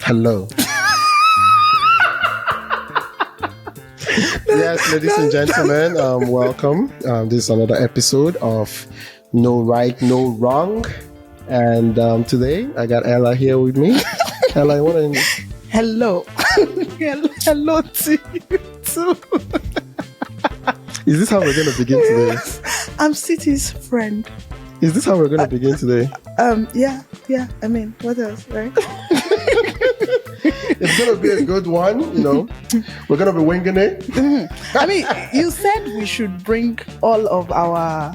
Hello. Yes, ladies and gentlemen, welcome. This is another episode of No Right, No Wrong. And today I got Ellah here with me. Ellah, you want to... Hello. Hello to you too. Is this how we're going to begin today? I'm City's friend. Is this how we're going to begin today? Yeah. I mean, what else, right? It's going to be a good one, you know. We're going to be winging it. Mm-hmm. I mean, you said we should bring all of our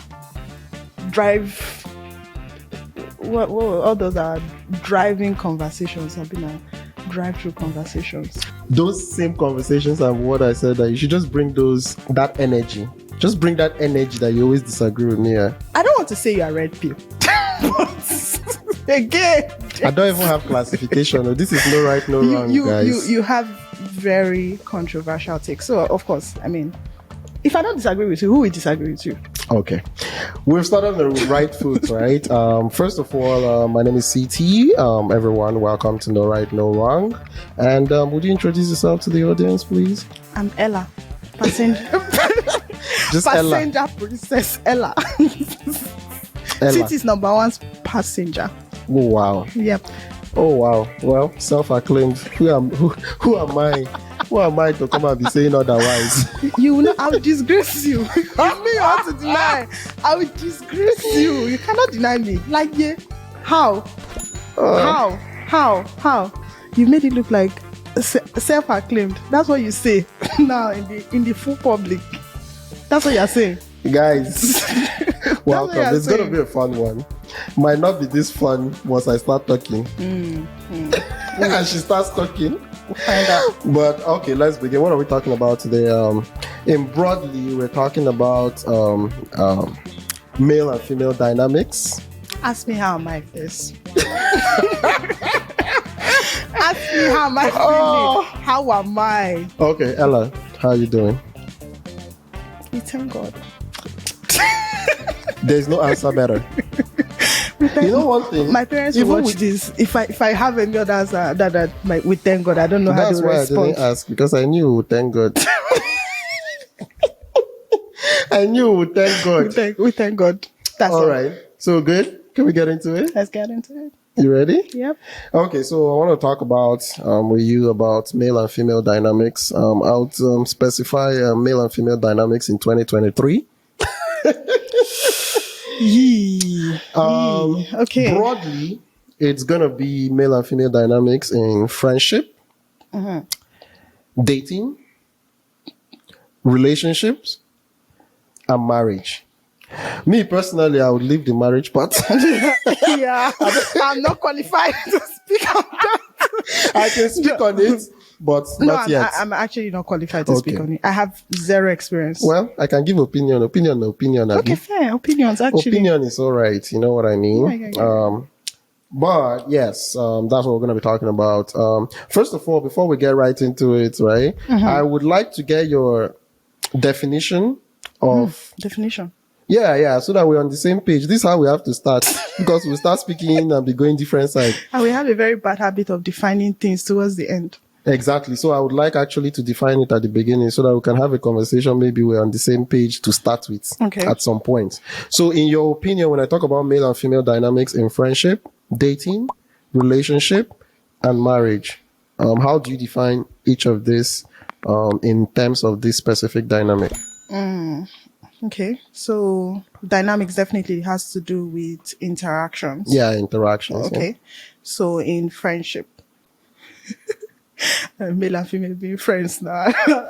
all those are driving conversations have been a drive-through conversations. Those same conversations are what I said, that you should just bring that energy. Just bring that energy that you always disagree with me. I don't want to say you're a red pill. But again, I don't even have classification. This is no right, no wrong, guys. You have very controversial takes. So, of course, I mean, if I don't disagree with you, who will disagree with you? Okay. We've started on the right foot, right? First of all, my name is CT. Everyone, welcome to No Right, No Wrong. And would you introduce yourself to the audience, please? I'm Ellah. Passenger. Just passenger Ellah. Princess Ellah. Ellah. City's number one passenger. Oh, wow. Yep. Oh, wow. Well, self-acclaimed. Who am I? Who am I to come and be saying otherwise? You know, I will disgrace you. You want to deny. I will disgrace you. You cannot deny me. Like, yeah. How? How? You made it look like self-acclaimed. That's what you say now in the full public. That's what you're saying. Guys, welcome. It's going to be a fun one. Might not be this fun once I start talking. And she starts talking. We'll find out. But okay, let's begin. What are we talking about today? In broadly, we're talking about male and female dynamics. Ask me how am I first. Ask me how am I feeling. How am I? Okay, Ellah, how are you doing? We thank God. There's no answer better. You know one thing? My parents will watch this. If I have any other answer we thank God, I don't know how to respond. That's why I didn't ask, because I knew you would thank God. I knew you would thank God. We thank God. That's all right. So good. Can we get into it? Let's get into it. You ready? Yep. Okay, so I want to talk about with you about male and female dynamics. I'll specify male and female dynamics in 2023. Okay. Broadly, it's gonna be male and female dynamics in friendship, dating, relationships, and marriage. Me personally, I would leave the marriage part. Yeah, I'm not qualified to speak on that. I can speak on it, but not yet. I'm actually not qualified to speak on it. I have zero experience. Well, I can give opinion. Okay, fair. Opinions, actually. Opinion is all right. You know what I mean? Yeah. But yes, that's what we're going to be talking about. First of all, before we get right into it, right, I would like to get your definition of... Definition? Yeah, so that we're on the same page. This is how we have to start, because we'll start speaking and be going different sides. And we have a very bad habit of defining things towards the end. Exactly. So I would like actually to define it at the beginning so that we can have a conversation. Maybe we're on the same page to start with at some point. So in your opinion, when I talk about male and female dynamics in friendship, dating, relationship, and marriage, how do you define each of this in terms of this specific dynamic? Okay, so dynamics definitely has to do with interactions. Yeah, interactions. Okay, so in friendship, male and female being friends now.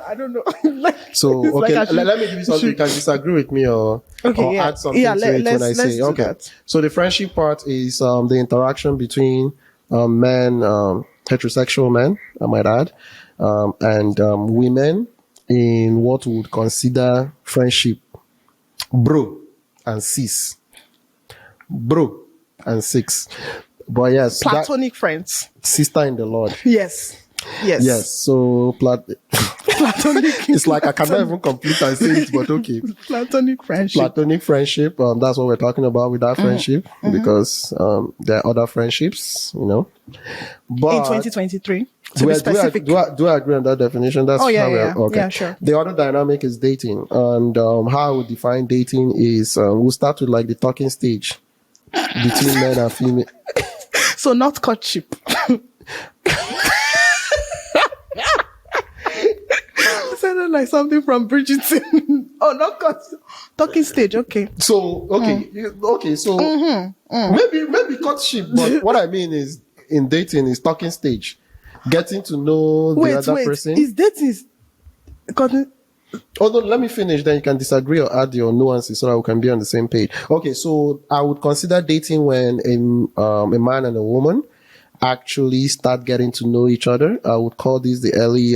I don't know. So, okay, let me give you something. You can disagree with me or add something to it when I say. Okay, that. So the friendship part is the interaction between men, heterosexual men, I might add, and women in what we would consider friendship. Bro and sis. But yes, platonic friends. Sister in the Lord. Yes. So Platonic. It's like I cannot even complete and say it, but okay. Platonic friendship. Platonic friendship. That's what we're talking about with that friendship, because there are other friendships, you know. But in 2023, to be specific. Do I agree on that definition? That's okay. Yeah, sure. The other dynamic is dating, and how I would define dating is we'll start with like the talking stage between men and female. So not courtship. Sounded like something from Bridgerton. Oh, not courtship. Talking stage. Okay. So So maybe courtship, but what I mean is in dating is talking stage, getting to know the other person. Is dating? Although, let me finish, then you can disagree or add your nuances so that we can be on the same page. Okay, so I would consider dating when a man and a woman actually start getting to know each other. I would call this the early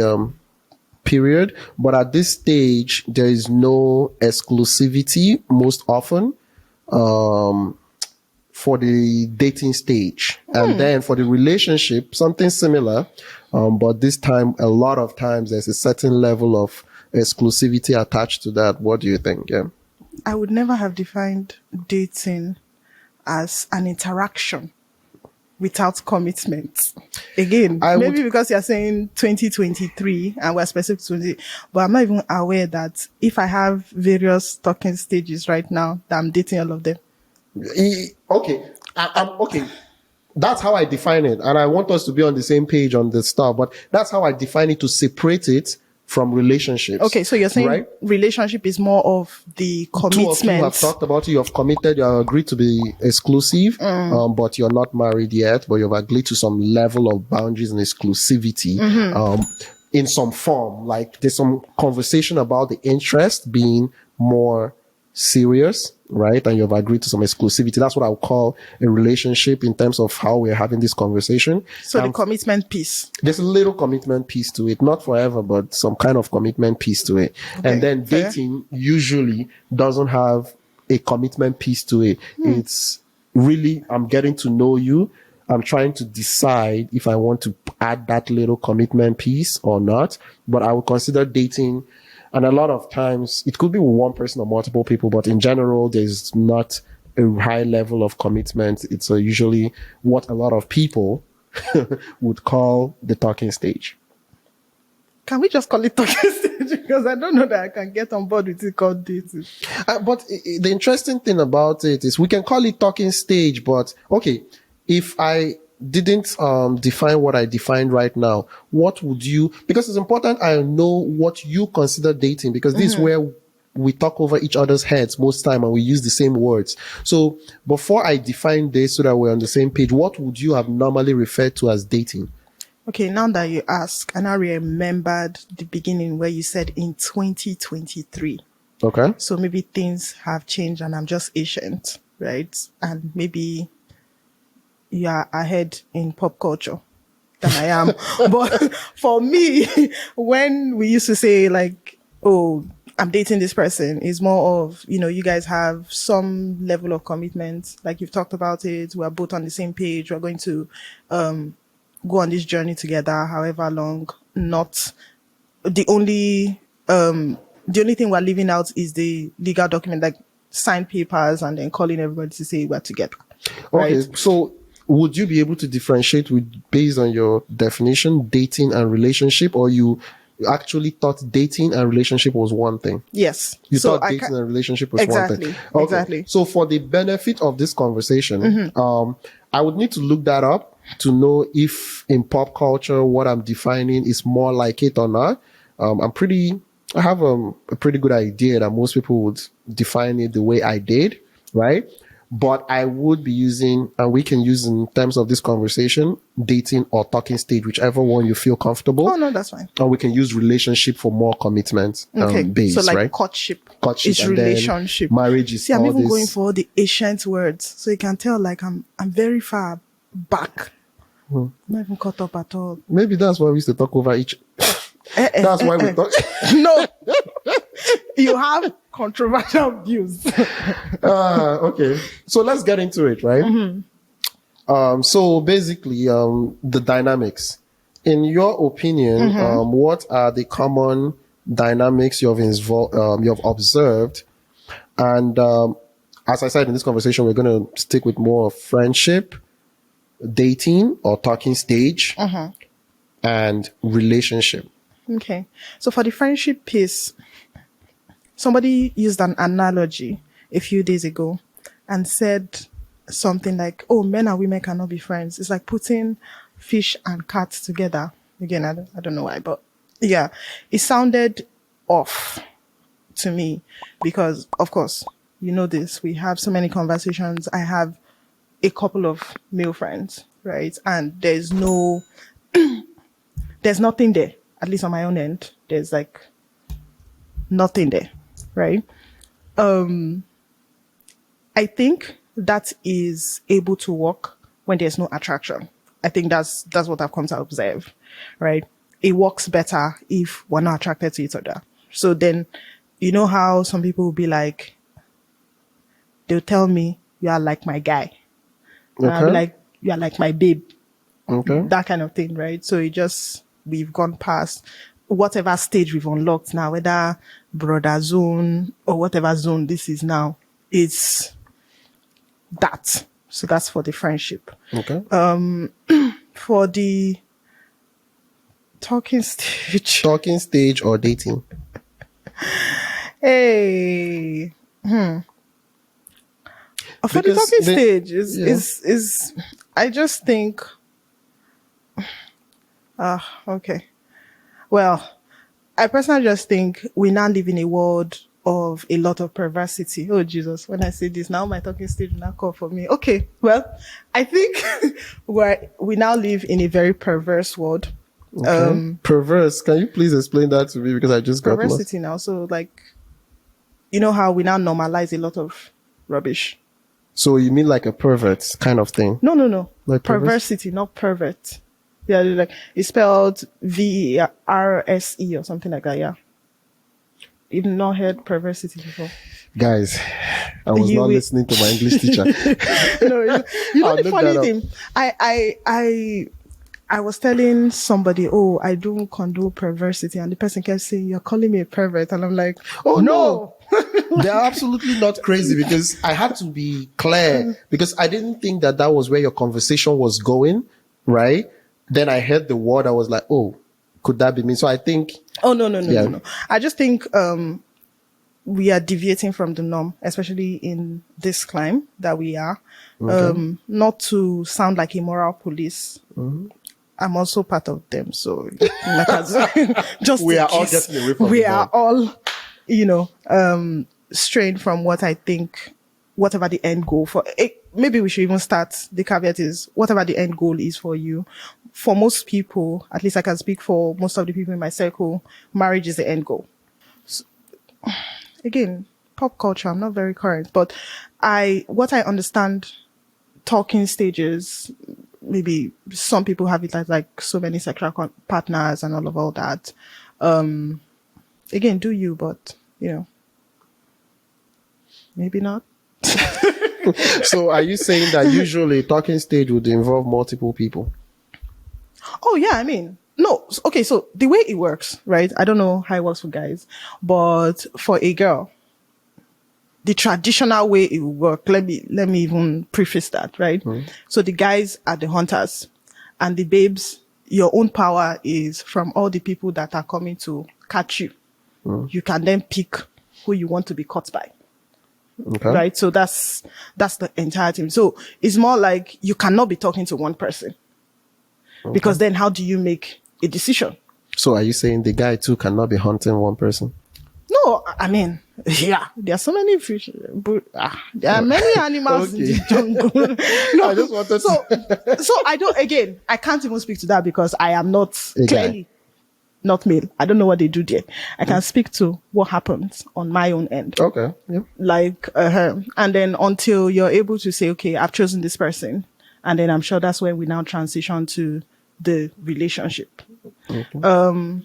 period. But at this stage, there is no exclusivity most often for the dating stage. And then for the relationship, something similar. But this time, a lot of times, there's a certain level of exclusivity attached to that. What do you think? Yeah, I would never have defined dating as an interaction without commitment. Again, maybe because you're saying 2023 and we're specific to 20, but I'm not even aware that if I have various talking stages right now, that I'm dating all of them. Okay. I'm okay. That's how I define it. And I want us to be on the same page on the stuff, but that's how I define it, to separate it from relationships. Okay, so you're saying relationship is more of the commitment. Two of you have talked about it. You have committed. You have agreed to be exclusive, but you're not married yet. But you've agreed to some level of boundaries and exclusivity in some form. Like there's some conversation about the interest being more serious, right? And you've agreed to some exclusivity. That's what I would call a relationship in terms of how we're having this conversation. So the commitment piece. There's a little commitment piece to it. Not forever, but some kind of commitment piece to it. Okay, and then dating usually doesn't have a commitment piece to it. It's really, I'm getting to know you. I'm trying to decide if I want to add that little commitment piece or not. But I would consider dating. And a lot of times it could be with one person or multiple people, but in general, there's not a high level of commitment. It's usually what a lot of people would call the talking stage. Can we just call it talking stage? Because I don't know that I can get on board with it called dating. But the interesting thing about it is we can call it talking stage, but okay, if I didn't define what I defined right now, what would you, because it's important I know what you consider dating, because this is where we talk over each other's heads most time and we use the same words. So before I define this so that we're on the same page, what would you have normally referred to as dating? Okay, now that you ask, and I remembered the beginning where you said in 2023. Okay. So maybe things have changed and I'm just ancient, right? And maybe you are ahead in pop culture than I am. But for me, when we used to say like, oh, I'm dating this person, is more of, you know, you guys have some level of commitment. Like you've talked about it. We're both on the same page. We're going to go on this journey together, however long. Not the only thing we're leaving out is the legal document, like signed papers and then calling everybody to say we're together. Okay, right? So would you be able to differentiate based on your definition, dating and relationship, or you actually thought dating and relationship was one thing? Yes. You thought dating and relationship was one thing. Okay. Exactly. So for the benefit of this conversation, I would need to look that up to know if in pop culture what I'm defining is more like it or not. I have a pretty good idea that most people would define it the way I did, right? But I would be using, and we can use in terms of this conversation, dating or talking stage, whichever one you feel comfortable. Oh, no, that's fine. And we can use relationship for more commitment base, so like right? courtship is relationship. Marriage is I'm even going for all the ancient words. So you can tell like I'm very far back. I'm not even caught up at all. Maybe that's why we used to talk over each... That's why we talk... No! You have controversial views. Okay. So let's get into it, right? So basically, the dynamics. in your opinion, what are the common dynamics you've observed? And as I said in this conversation, we're going to stick with more of friendship, dating or talking stage, and relationship. Okay. So for the friendship piece, somebody used an analogy a few days ago and said something like, oh, men and women cannot be friends. It's like putting fish and cats together. Again, I don't know why, but yeah, it sounded off to me because, of course, you know this, we have so many conversations. I have a couple of male friends, right? And there's nothing there, at least on my own end. There's like nothing there, right? I think that is able to work when there's no attraction. I think that's what I've come to observe, right? It works better if we're not attracted to each other. So then, you know how some people will be like, they'll tell me, you are like my guy. And I'll be like, you are like my babe. Okay. That kind of thing, right? So we've gone past whatever stage we've unlocked now, whether brother zone or whatever zone this is now, it's that. So that's for the friendship. Okay. For the talking stage or dating. Hey. For the talking stage is I just think okay. Well, I personally just think we now live in a world of a lot of perversity. Oh, Jesus. When I say this, now my talking stage will not call for me. Okay. Well, I think we now live in a very perverse world. Okay. Perverse. Can you please explain that to me? Because I just got lost. Perversity now. So like, you know how we now normalize a lot of rubbish. So you mean like a pervert kind of thing? No. Like perversity, not pervert. Yeah, like it's spelled VRSE or something like that. Yeah. You've not heard perversity before. Guys, I was not listening to my English teacher. No, you know the funny thing? I was telling somebody, oh, I don't condone perversity. And the person kept saying, you're calling me a pervert. And I'm like, oh, no. They're absolutely not crazy, because I had to be clear, because I didn't think that was where your conversation was going, right? Then I heard the word. I was like, oh, could that be me? So I think... Oh, no. I just think we are deviating from the norm, especially in this climb that we are. Okay. Not to sound like a moral police. Mm-hmm. I'm also part of them. So just we are all getting away from we are all, straying from what I think, whatever the end goal for it. Maybe we should even start. The caveat is whatever the end goal is for you. For most people, at least I can speak for most of the people in my circle, marriage is the end goal. So, again, pop culture, I'm not very current, but what I understand, talking stages, maybe some people have it like so many sexual partners and all that. Again, do you, but maybe not. So are you saying that usually talking stage would involve multiple people? Oh yeah, I mean, no. Okay, so the way it works, right? I don't know how it works for guys, but for a girl, the traditional way it will work, let me even preface that, right? Mm. So the guys are the hunters, and the babes, your own power is from all the people that are coming to catch you. Mm. You can then pick who you want to be caught by. Okay. Right? So that's the entire team. So it's more like you cannot be talking to one person. Okay. Because then how do you make a decision? So are you saying the guy too cannot be hunting one person? No, I mean, yeah, there are so many fish, but there are many animals in the jungle. No, I just wanted so I can't even speak to that because I am not clearly not male. I don't know what they do there. I can speak to what happens on my own end. Okay. Yep. Like, and then until you're able to say, okay, I've chosen this person. And then I'm sure that's where we now transition to the relationship. Okay.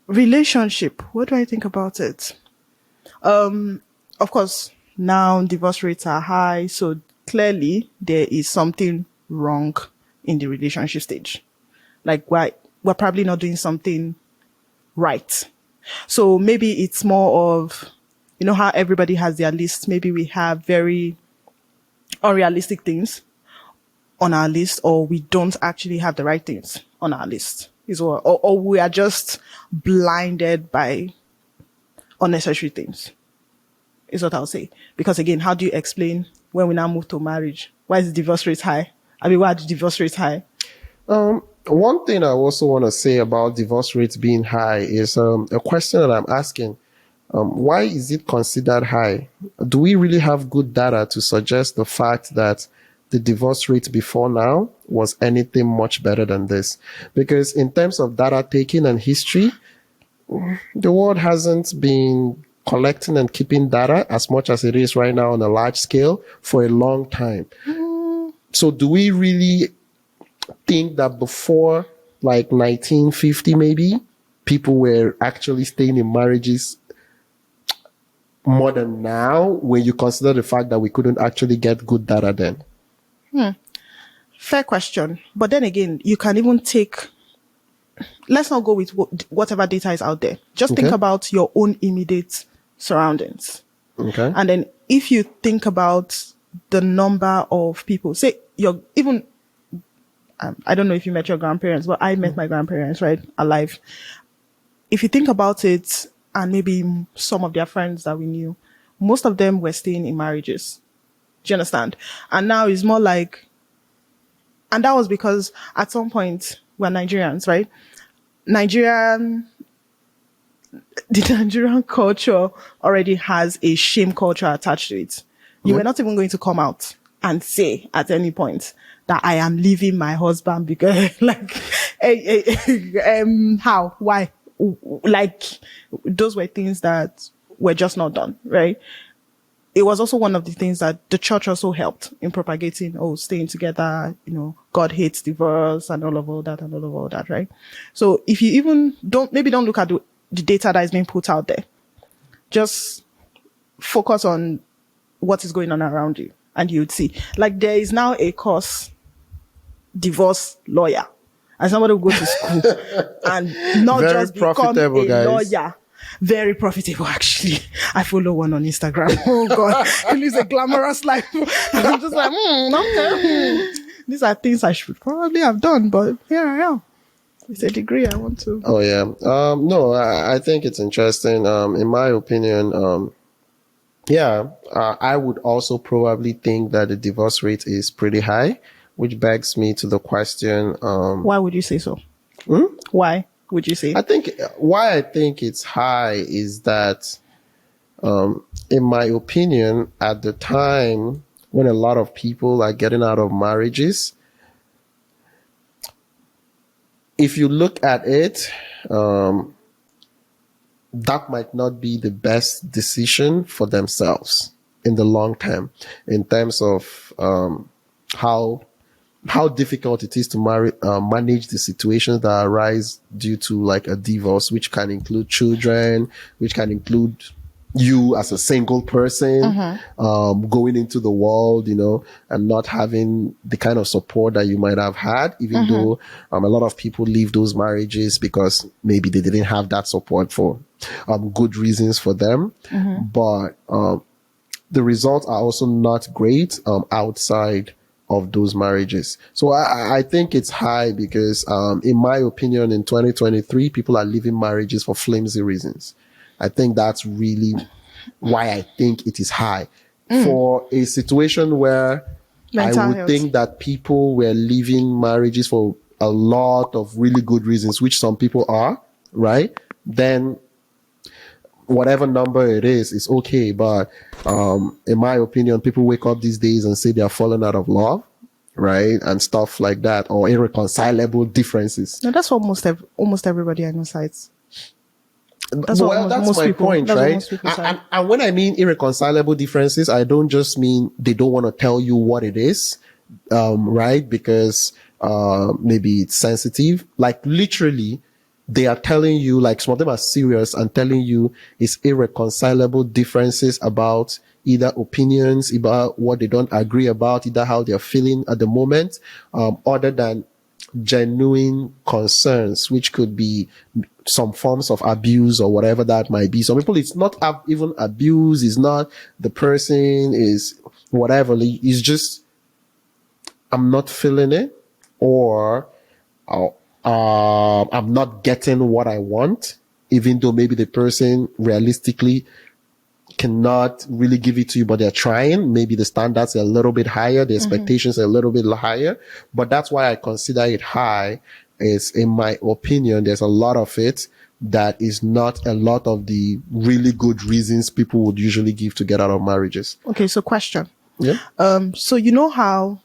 Relationship. What do I think about it? Of course, now divorce rates are high. So clearly there is something wrong in the relationship stage. Like we're probably not doing something right. So maybe it's more of, you know how everybody has their list. Maybe we have very unrealistic things on our list, or we don't actually have the right things on our list, or we are just blinded by unnecessary things, is what I'll say. Because again, how do you explain when we now move to marriage? Why is the divorce rate high? I mean, why are the divorce rates high? One thing I also want to say about divorce rates being high is a question that I'm asking. Why is it considered high? Do we really have good data to suggest the fact that the divorce rate before now was anything much better than this? Because in terms of data taking and history, the world hasn't been collecting and keeping data as much as it is right now on a large scale for a long time. So do we really think that before like 1950 maybe, people were actually staying in marriages more than now, when you consider the fact that we couldn't actually get good data then? Fair question. But then again, you can even let's not go with whatever data is out there. Just think about your own immediate surroundings. Okay. And then if you think about the number of people, say I don't know if you met your grandparents, but I met my grandparents, right? Alive. If you think about it, and maybe some of their friends that we knew, most of them were staying in marriages. Do you understand? And now it's more like, and that was because at some point we're Nigerians, right? The Nigerian culture already has a shame culture attached to it. You were not even going to come out and say at any point that I am leaving my husband because how? Why? Like, those were things that were just not done, right? It was also one of the things that the church also helped in propagating, staying together, God hates divorce and all of that, right? So if you even don't look at the data that is being put out there, just focus on what is going on around you, and you would see. Like, there is now a course, divorce lawyer. And somebody will go to school and not very just become a guys. lawyer. Very profitable, actually. I follow one on Instagram. Oh God, he lives a glamorous life. I'm just like, okay. These are things I should probably have done, but here I am. It's a degree I want to. Oh yeah. No, I think it's interesting. In my opinion, I would also probably think that the divorce rate is pretty high. Which begs me to the question, why would you say so? Why would you say? Why I think it's high is that, in my opinion, at the time when a lot of people are getting out of marriages, if you look at it, that might not be the best decision for themselves in the long term, in terms of how difficult it is to manage the situations that arise due to like a divorce, which can include children, which can include you as a single person, going into the world, and not having the kind of support that you might have had, even though a lot of people leave those marriages because maybe they didn't have that support for good reasons for them. But the results are also not great outside of those marriages. So I think it's high because, in my opinion, in 2023, people are leaving marriages for flimsy reasons. I think that's really why I think it is high. For a situation where mental I would health. think that people were leaving marriages for a lot of really good reasons, which some people are, right? Then whatever number it is okay. But in my opinion, people wake up these days and say they are falling out of love, right? And stuff like that, or irreconcilable differences. No, that's what almost everybody I know cites. That's my point, right? And when I mean irreconcilable differences, I don't just mean they don't want to tell you what it is, right? Because maybe it's sensitive. Like, literally, they are telling you, like, some of them are serious and telling you it's irreconcilable differences about either opinions about what they don't agree about, either how they're feeling at the moment, other than genuine concerns, which could be some forms of abuse or whatever that might be. Some people, it's not even abuse, it's not the person is whatever, it's just, I'm not feeling it, or I'm not getting what I want, even though maybe the person realistically cannot really give it to you, but they're trying. Maybe the standards are a little bit higher, the expectations are a little bit higher, but that's why I consider it high. Is, in my opinion, there's a lot of it that is not a lot of the really good reasons people would usually give to get out of marriages. Okay, so question. Yeah. So you know how,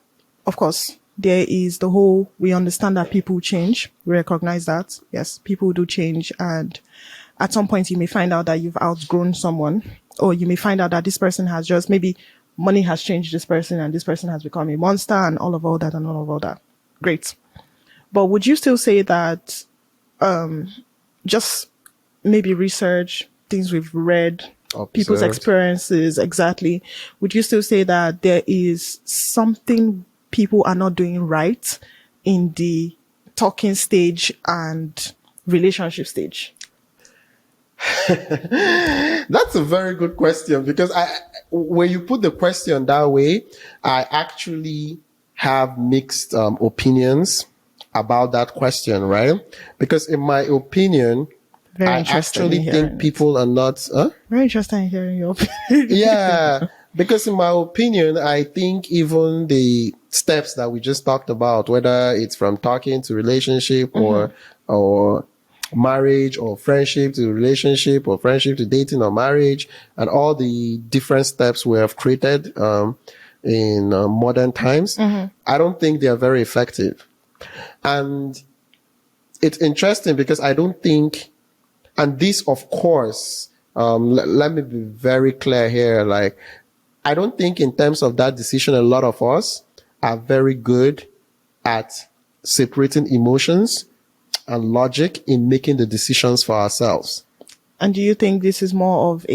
of course, there is the whole, we understand that people change. We recognize that. Yes, people do change. And at some point you may find out that you've outgrown someone, or you may find out that this person has just, maybe money has changed this person and this person has become a monster and all of that and all of that. Great. But would you still say that, just maybe research, things we've read, people's experiences, exactly. Would you still say that there is something people are not doing right in the talking stage and relationship stage? That's a very good question, because when you put the question that way, I actually have mixed opinions about that question, right? Because in my opinion, I actually think people are not... Very interested in hearing your opinion. Yeah, because in my opinion, I think even the steps that we just talked about, whether it's from talking to relationship or marriage, or friendship to relationship, or friendship to dating or marriage, and all the different steps we have created in modern times, I don't think they are very effective. And it's interesting because I don't think, and this, of course, let me be very clear here, like, I don't think in terms of that decision, a lot of us are very good at separating emotions and logic in making the decisions for ourselves. And do you think this is more of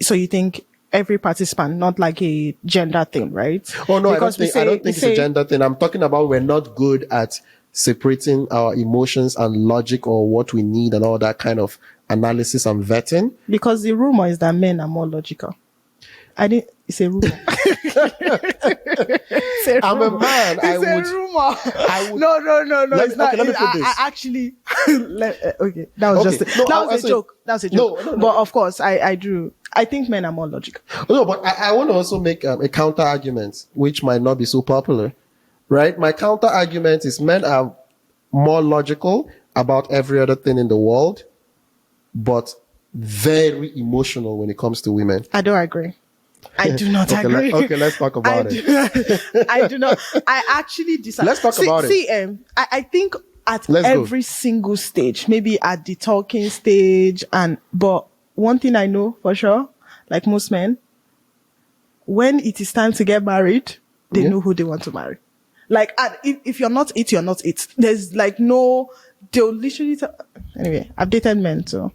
so you think every participant, not like a gender thing, right? Oh no, because I don't think it's a gender thing. I'm talking about we're not good at separating our emotions and logic, or what we need and all that kind of analysis and vetting. Because the rumor is that men are more logical. It's a rumor. I'm a man. It's a rumor. No. It's not. Let me put this. I actually, okay. That was a joke. That was a joke. No. But of course, I think men are more logical. No, but I want to also make a counter argument, which might not be so popular, right? My counter argument is men are more logical about every other thing in the world, but very emotional when it comes to women. I don't agree. I do not agree. Okay, let's talk about it. I do not. I actually disagree. Let's talk about it. I think at every single stage, maybe at the talking stage, but one thing I know for sure, like most men, when it is time to get married, they know who they want to marry. Like, if you're not it, you're not it. There's like they'll literally anyway, I've dated men, so.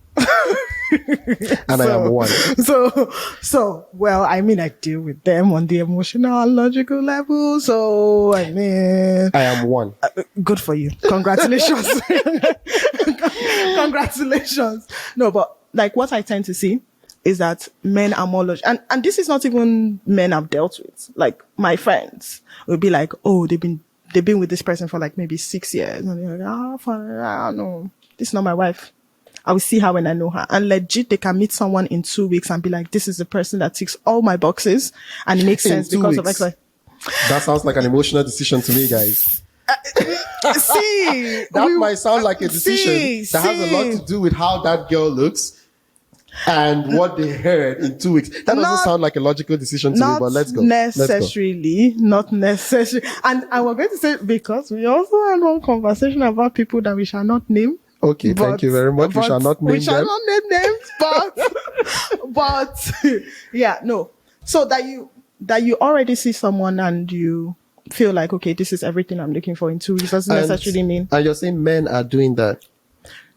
And I am one. So, well, I mean, I deal with them on the emotional and logical level. So, I mean, I am one. Good for you. Congratulations. Congratulations. No, but like what I tend to see is that men are more logical. And this is not even men I've dealt with. Like my friends will be like, oh, they've been with this person for like maybe 6 years. And they're like, no, this is not my wife. I will see her when I know her. And legit, they can meet someone in 2 weeks and be like, this is the person that ticks all my boxes. And it makes sense because of X. That sounds like an emotional decision to me, guys. That might sound like a decision that has a lot to do with how that girl looks and what they heard in 2 weeks. That doesn't sound like a logical decision to me, but let's go. Not necessarily. And I was going to say, because we also had one conversation about people that we shall not name. Okay, thank you very much. We shall not name names, but yeah, no. So that you already see someone and you feel like, okay, this is everything I'm looking for in 2 weeks. Doesn't necessarily mean. And you're saying men are doing that?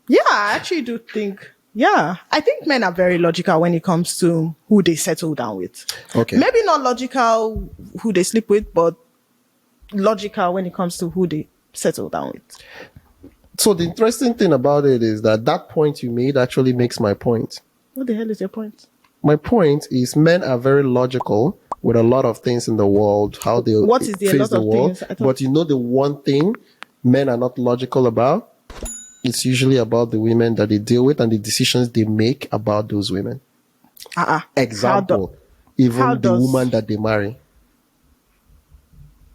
Yeah, I actually do think Yeah, I think men are very logical when it comes to who they settle down with. Okay. Maybe not logical who they sleep with, but logical when it comes to who they settle down with. So the interesting thing about it is that point you made actually makes my point. What the hell is your point? My point is men are very logical with a lot of things in the world, how they what is face the world. But you know the one thing men are not logical about? It's usually about the women that they deal with and the decisions they make about those women. Example, even the woman that they marry.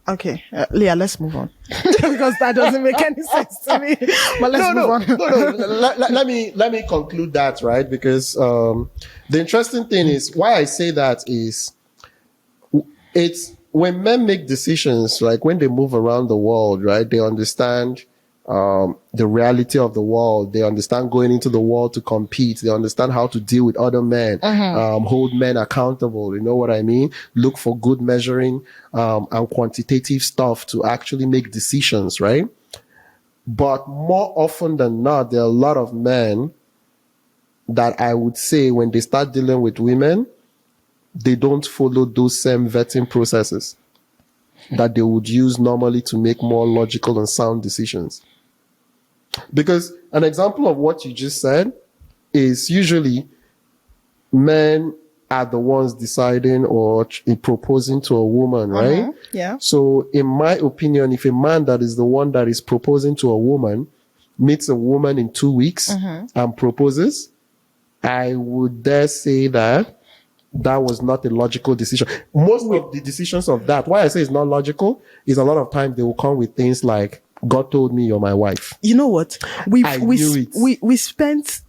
Okay, Leah, let's move on. Because that doesn't make any sense to me. But let's move on. Let me conclude that, right? Because the interesting thing is, why I say that is, it's when men make decisions, like when they move around the world, right? They understand the reality of the world. They understand going into the world to compete. They understand how to deal with other men, hold men accountable. You know what I mean? Look for good measuring and quantitative stuff to actually make decisions, right? But more often than not, there are a lot of men that I would say when they start dealing with women, they don't follow those same vetting processes that they would use normally to make more logical and sound decisions. Because an example of what you just said is usually men are the ones deciding or proposing to a woman, right? Yeah. So in my opinion, if a man that is the one that is proposing to a woman meets a woman in 2 weeks and proposes, I would dare say that was not a logical decision. Most of the decisions of that, why I say it's not logical, is a lot of times they will come with things like, God told me you're my wife. You know what? We spent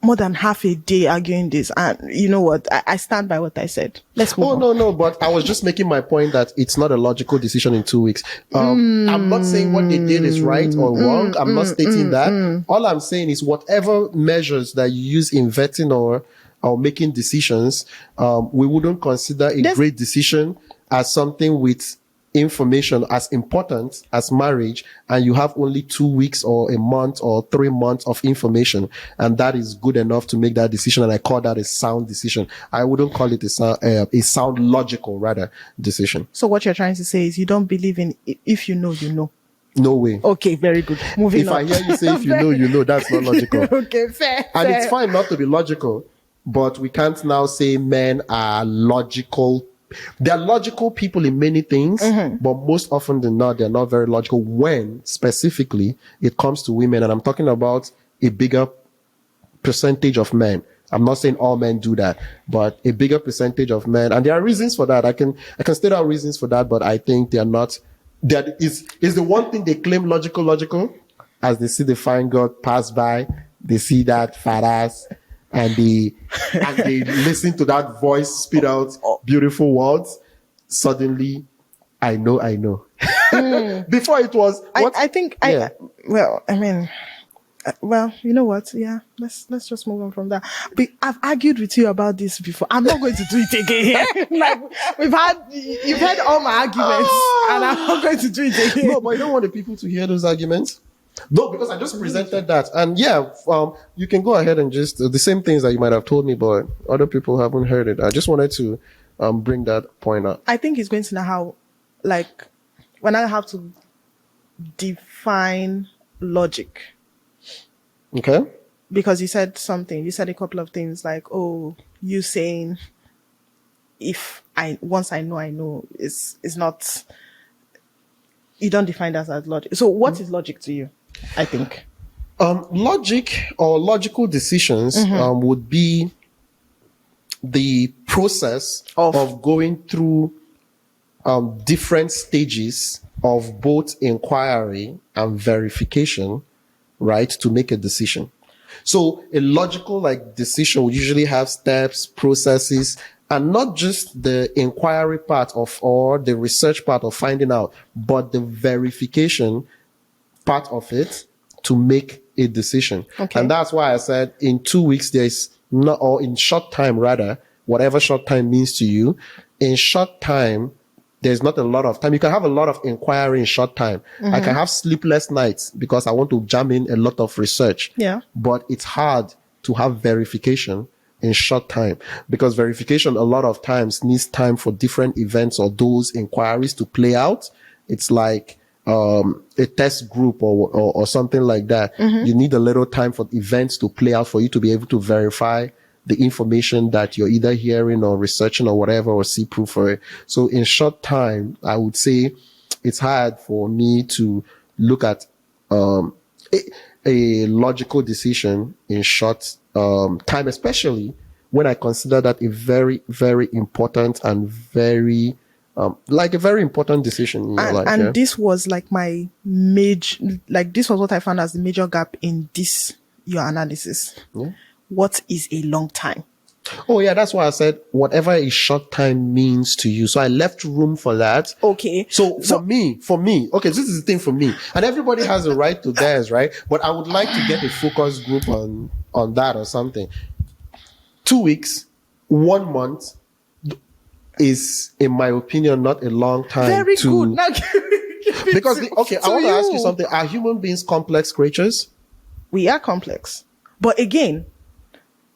more than half a day arguing this, and you know what? I stand by what I said. Let's move on. No, but I was just making my point that it's not a logical decision in 2 weeks. I'm not saying what they did is right or wrong. I'm not stating that. All I'm saying is whatever measures that you use in vetting or making decisions, we wouldn't consider a great decision as something with information as important as marriage, and you have only 2 weeks or a month or 3 months of information, and that is good enough to make that decision, and I call that a sound decision. I wouldn't call it a sound logical rather decision. So what you're trying to say is you don't believe in if you know, you know. No way. Okay, very good. Moving on. If I hear you say if you know, that's not logical. Okay, fair. And it's fine not to be logical, but we can't now say men are logical. They're logical people in many things, but most often than not, they're not very logical when specifically it comes to women. And I'm talking about a bigger percentage of men. I'm not saying all men do that, but a bigger percentage of men. And there are reasons for that. I can state out reasons for that, but I think they are not. That is the one thing they claim logical, as they see the fine girl pass by, they see that fat ass, and they listen to that voice spit out beautiful words. Suddenly, I know. Before it was, you know what? Yeah, let's just move on from that. I've argued with you about this before. I'm not going to do it again. Like you've heard all my arguments, and I'm not going to do it again. No, but you don't want the people to hear those arguments. No, because I just presented that. And you can go ahead and just the same things that you might have told me, but other people haven't heard it. I just wanted to bring that point up. I think he's going to know how, like, when I have to define logic. Okay. Because you said a couple of things like, oh, you saying once I know is not, you don't define that as logic. So what is logic to you? I think logic or logical decisions would be the process of going through different stages of both inquiry and verification, right, to make a decision. So a logical decision would usually have steps, processes, and not just the inquiry part or the research part of finding out, but the verification part of it to make a decision. Okay. And that's why I said in 2 weeks, or in short time rather, whatever short time means to you, in short time, there's not a lot of time. You can have a lot of inquiry in short time. I can have sleepless nights because I want to jam in a lot of research. Yeah. But it's hard to have verification in short time, because verification a lot of times needs time for different events or those inquiries to play out. It's like a test group or something like that. You need a little time for events to play out for you to be able to verify the information that you're either hearing or researching or whatever, or see proof for it. So in short time, I would say it's hard for me to look at a logical decision in short time, especially when I consider that a very, very important and very like a very important decision in your life. And this was like my this was what I found as the major gap in your analysis. Yeah. What is a long time? Oh yeah, that's why I said whatever a short time means to you. So I left room for that. Okay. So for me, okay, this is the thing for me. And everybody has a right to theirs, right? But I would like to get a focus group on that or something. 2 weeks, 1 month is, in my opinion, not a long time. Very good. Now, because I want to ask you something. Are human beings complex creatures? We are complex. But again,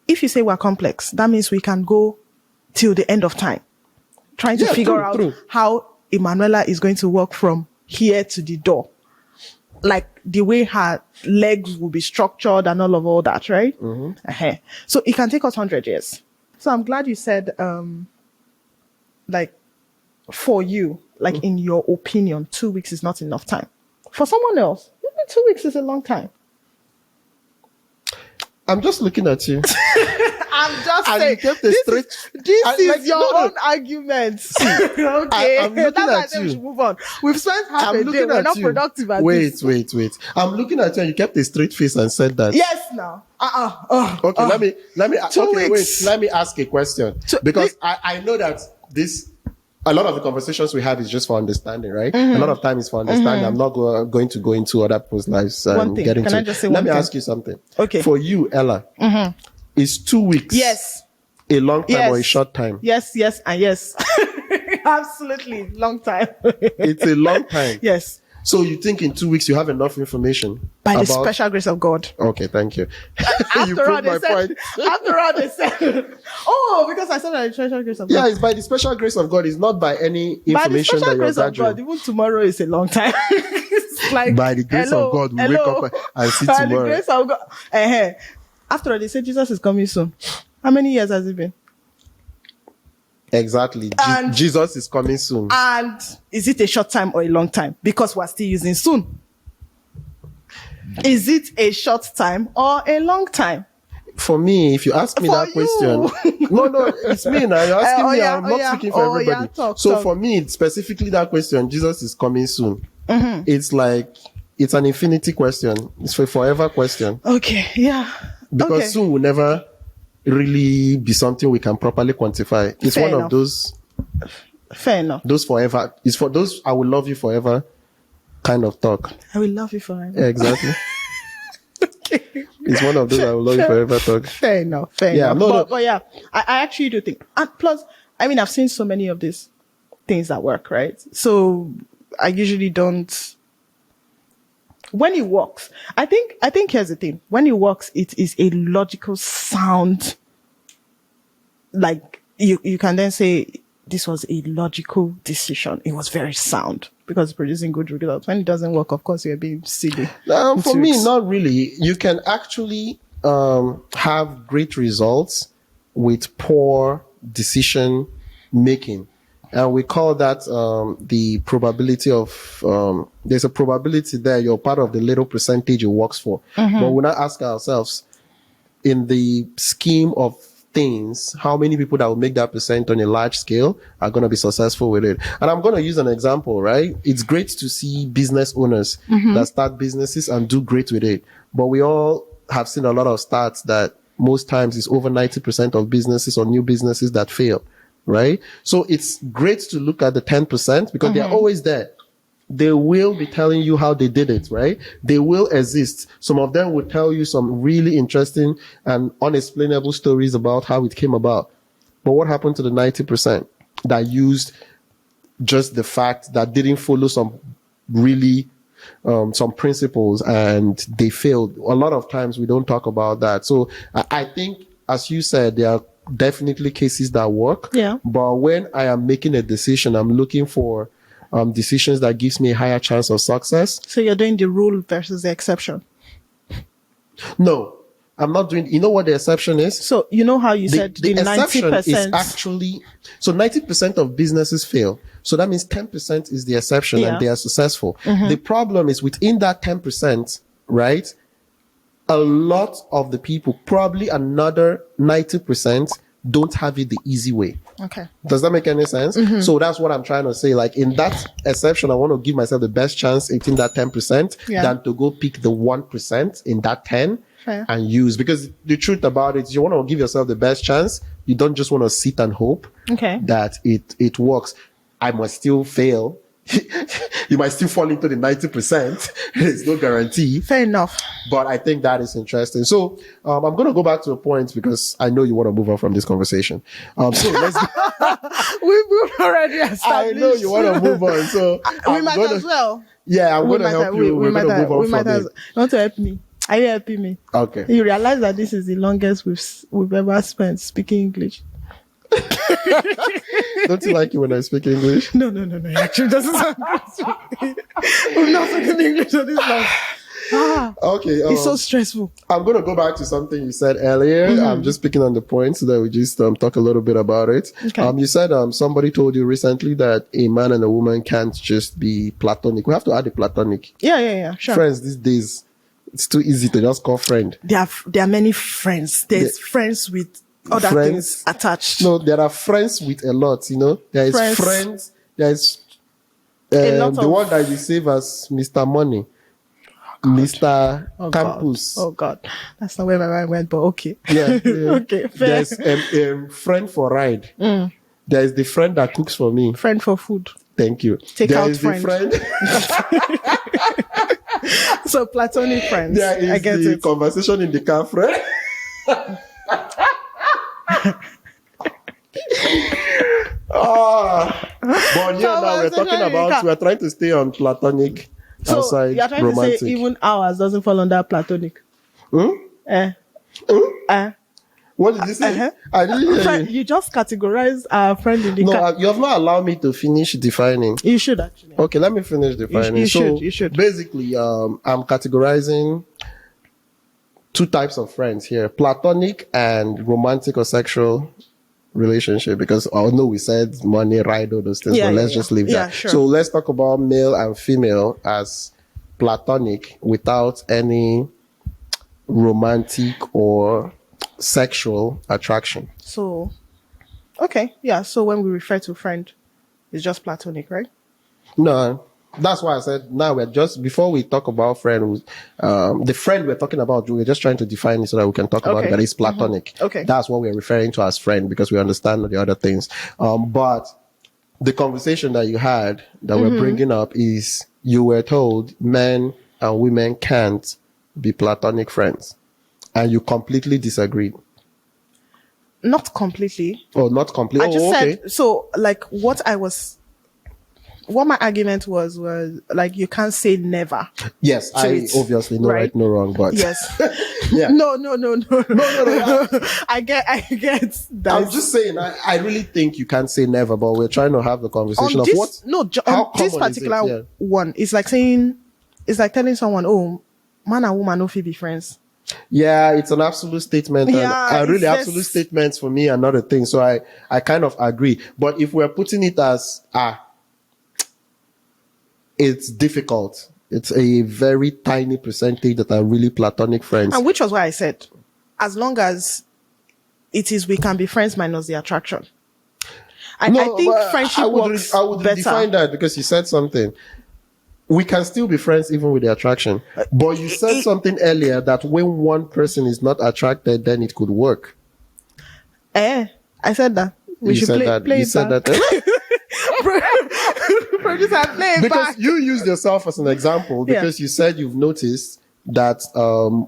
if you say we're complex, that means we can go till the end of time trying to figure out how Emanuela is going to walk from here to the door. Like the way her legs will be structured and all that, right? So it can take us 100 years. So I'm glad you said, like, for you, like in your opinion, 2 weeks is not enough time. For someone else, maybe 2 weeks is a long time. I'm just looking at you. I'm just saying, this is your own argument. Okay, I'm looking at you. We should move on. We've spent half a day. We're not productive at this. Wait. I'm looking at you and you kept a straight face and said that. Yes, now. Okay, let me. Let me ask a question. Because I know that a lot of the conversations we have is just for understanding, right? A lot of time is for understanding. I'm not going to go into other people's lives and get into it. Let me ask you something. Okay. For you, Ellah, is 2 weeks a long time or a short time? Yes, and yes. Absolutely. Long time. It's a long time. Yes. So you think in 2 weeks you have enough information? By the special grace of God. Okay, thank you. You proved my point. After all, they said, because I said by the special grace of God. Yeah, it's by the special grace of God. It's not by any information that you're gathering. By the special grace of God, even tomorrow is a long time. It's like, by the grace of God, we wake up and see tomorrow. By the grace of God. After all, they said Jesus is coming soon. How many years has it been? Exactly. Jesus is coming soon. And is it a short time or a long time? Because we're still using soon. Is it a short time or a long time? For me, if you ask me that question, no, it's me now. You're asking me. I'm not speaking for everybody. Talk. For me, specifically that question, Jesus is coming soon. It's like, it's an infinity question. It's a forever question. Okay, yeah. Because soon will never really be something we can properly quantify. It's Fair enough. Of those. Fair enough. Those forever. It's for those I will love you forever kind of talk. I will love you forever. Yeah, exactly. Okay. It's one of those I will love you forever talk. Fair enough. But yeah, I actually do think. And plus, I mean, I've seen so many of these things that work, right? So I usually don't. When it works, I think here's the thing. When it works, it is a logical sound. Like you can then say this was a logical decision. It was very sound because it's producing good results. When it doesn't work, of course, you're being silly. For me, not really. You can actually have great results with poor decision making. And we call that the probability of, there's a probability there. You're part of the little percentage it works for. But we not ask ourselves, in the scheme of things, how many people that will make that percent on a large scale are going to be successful with it? And I'm going to use an example, right? It's great to see business owners that start businesses and do great with it. But we all have seen a lot of stats that most times is over 90% of businesses or new businesses that fail. Right? So it's great to look at the 10% because they're always there. They will be telling you how they did it, right? They will exist. Some of them will tell you some really interesting and unexplainable stories about how it came about. But what happened to the 90% that used just the fact that didn't follow some really some principles and they failed. A lot of times we don't talk about that. So I think, as you said, there are definitely cases that work. Yeah. But when I am making a decision, I'm looking for decisions that gives me a higher chance of success. So you're doing the rule versus the exception. No, I'm not doing, you know what the exception is? So you know how you said the exception 90% is actually, so 90% of businesses fail. So that means 10% is the exception and they are successful. The problem is within that 10%, right? A lot of the people, probably another 90%, don't have it the easy way. Okay. Does that make any sense? So that's what I'm trying to say. Like in that exception, I want to give myself the best chance in that 10% than to go pick the 1% in that 10 and use. Because the truth about it is you want to give yourself the best chance. You don't just want to sit and hope that it works. I must still fail. You might still fall into the 90%. There's no guarantee. Fair enough. But I think that is interesting. So I'm going to go back to a point because I know you want to move on from this conversation. So let's We've already established. I know you want to move on. So we might as well. Yeah, I'm going to help you. We're going to move on from it. You want to help me? Are you helping me? Okay. You realize that this is the longest we've ever spent speaking English. Don't you like it when I speak English? No. It actually doesn't sound good. We've not spoken English on this long. Okay. It's so stressful. I'm going to go back to something you said earlier. I'm just picking on the point so that we just talk a little bit about it. Okay. You said somebody told you recently that a man and a woman can't just be platonic. We have to add a platonic. Yeah, sure. Friends these days, it's too easy to just call friend. There are many friends. There's friends with other things attached. No, there are friends with a lot, you know. There is friends. There is the one that you save as Mr. Money. Mr. Campus. Oh God. That's not where my mind went, but okay. Yeah. Okay, fair. There's a friend for ride. There is the friend that cooks for me. Friend for food. Thank you. There out is friend. So platonic friends. There is I get the it. conversation in the car friend. But yeah, now we're trying to stay on platonic. So outside you're trying romantic. to say even ours doesn't fall under platonic. What did you say? I didn't hear you. You just categorize our friend in the No, you have not allowed me to finish defining. You should actually. Okay, let me finish defining. You should. Basically, I'm categorizing two types of friends here: platonic and romantic or sexual relationship. Because I know we said money, ride, all those things, but let's just leave that. Yeah, sure. So let's talk about male and female as platonic without any romantic or sexual attraction. So, okay, yeah. So when we refer to friend, it's just platonic, right? No, that's why I said now we're just, before we talk about friend, the friend we're talking about, we're just trying to define it so that we can talk about it, that it's platonic. Okay. That's what we're referring to as friend because we understand the other things. But the conversation that you had that we're bringing up is you were told men and women can't be platonic friends. And you completely disagreed. Not completely. Oh, not completely. I just said, so like what my argument was like, you can't say never. Yes, I obviously no right, no wrong, but yes. Yeah. No. I get that. I'm just saying, I really think you can't say never, but we're trying to have the conversation on of this, what. No, on this particular one, it's like telling someone, oh, man and woman no fit be friends. Yeah, it's an absolute statement. Yeah, and really absolute statements for me are not a thing. So I kind of agree. But if we're putting it as, it's difficult. It's a very tiny percentage that are really platonic friends. And which was why I said, as long as it is, we can be friends minus the attraction. I think friendship works I would better. define that because you said something. We can still be friends even with the attraction. But you said something earlier that when one person is not attracted, then it could work. I said that. We should play you said back. that. Producer, play because back. you used yourself as an example because you said you've noticed that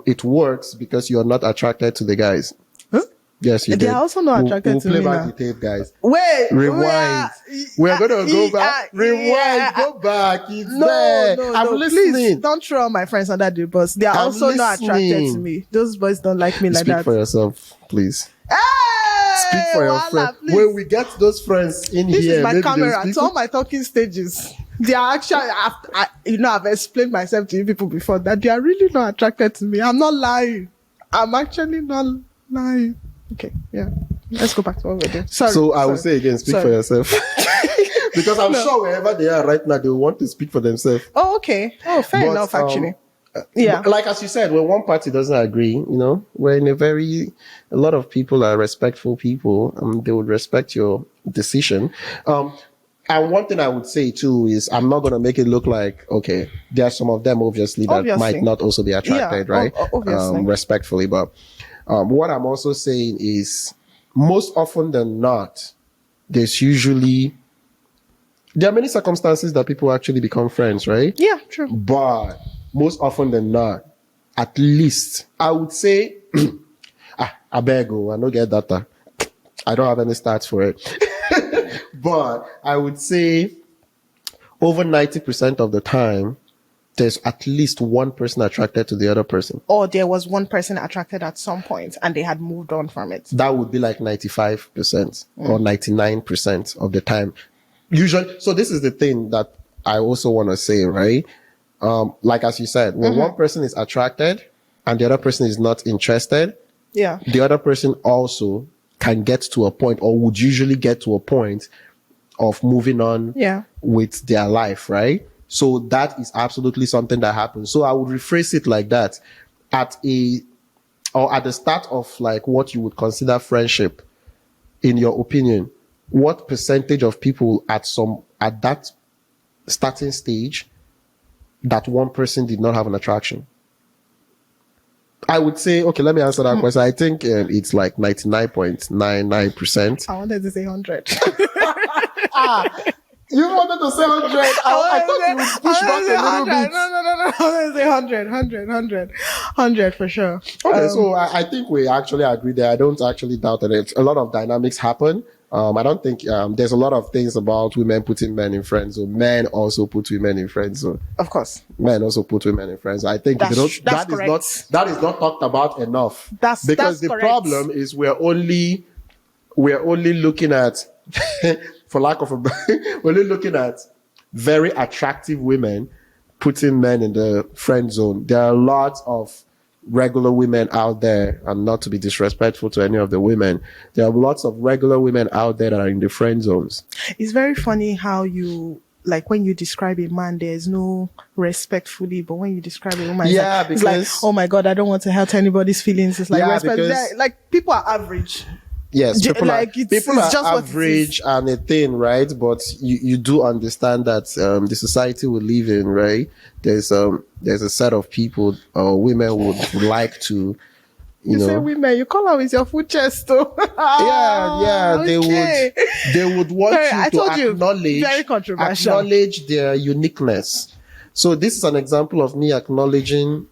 it works because you're not attracted to the guys. Huh? Yes, you did. They are also not attracted to me. We'll play back the tape, guys. Wait. Rewind. We're going to go back. Rewind. Go back. It's there. I'm listening. Please don't throw my friends under the bus. They are also not attracted to me. Those boys don't like me like that. Speak for yourself, please. Hey, speak for your friends. When we get those friends in this here, is my camera. To all my talking stages. They are actually, I've explained myself to you people before that they are really not attracted to me. I'm not lying. I'm actually not lying. Okay, yeah. Let's go back to what we're doing. So I will say again, speak for yourself. Because I'm sure wherever they are right now, they want to speak for themselves. Oh, okay. Oh, fair enough, actually. Yeah. Like as you said, when one party doesn't agree, we're in a lot of people are respectful people, they would respect your decision. And one thing I would say too is I'm not going to make it look like, okay, there are some of them obviously that might not also be attracted, right? Obviously. Respectfully. But what I'm also saying is most often than not, there are many circumstances that people actually become friends, right? Yeah, true. But most often than not, at least I would say, I beg you, I don't get data. I don't have any stats for it. But I would say over 90% of the time, there's at least one person attracted to the other person. Or there was one person attracted at some point and they had moved on from it. That would be like 95% or 99% of the time. Usually, so this is the thing that I also want to say, right? Like as you said, when one person is attracted and the other person is not interested, the other person also can get to a point or would usually get to a point of moving on with their life, right? So that is absolutely something that happens. So I would rephrase it like that. At the start of like what you would consider friendship, in your opinion, what percentage of people at that starting stage that one person did not have an attraction? I would say, okay, let me answer that question. I think it's like 99.99%. I wanted to say 100. You wanted to say 100. I thought you would push back a little bit. No. I wanted to say 100 for sure. Okay, so I think we actually agree there. I don't actually doubt that a lot of dynamics happen. I don't think there's a lot of things about women putting men in friends, or men also put women in friends. So of course, men also put women in friends. I think that is not talked about enough. Because the problem is we're only looking at, for lack of we're only looking at very attractive women putting men in the friend zone. There are lots of regular women out there, and not to be disrespectful to any of the women, there are lots of regular women out there that are in the friend zones. It's very funny how you, like when you describe a man, there's no respectfully, but when you describe a woman, it's like, oh my God, I don't want to hurt anybody's feelings. It's like, like people are average. Yes, people are average and a thing, right? But you do understand that the society we live in, right? There's a set of people or women would like to, you know. Say women, you call her with your full chest, though. Yeah. Okay. They would want very controversial. Acknowledge their uniqueness. So this is an example of me acknowledging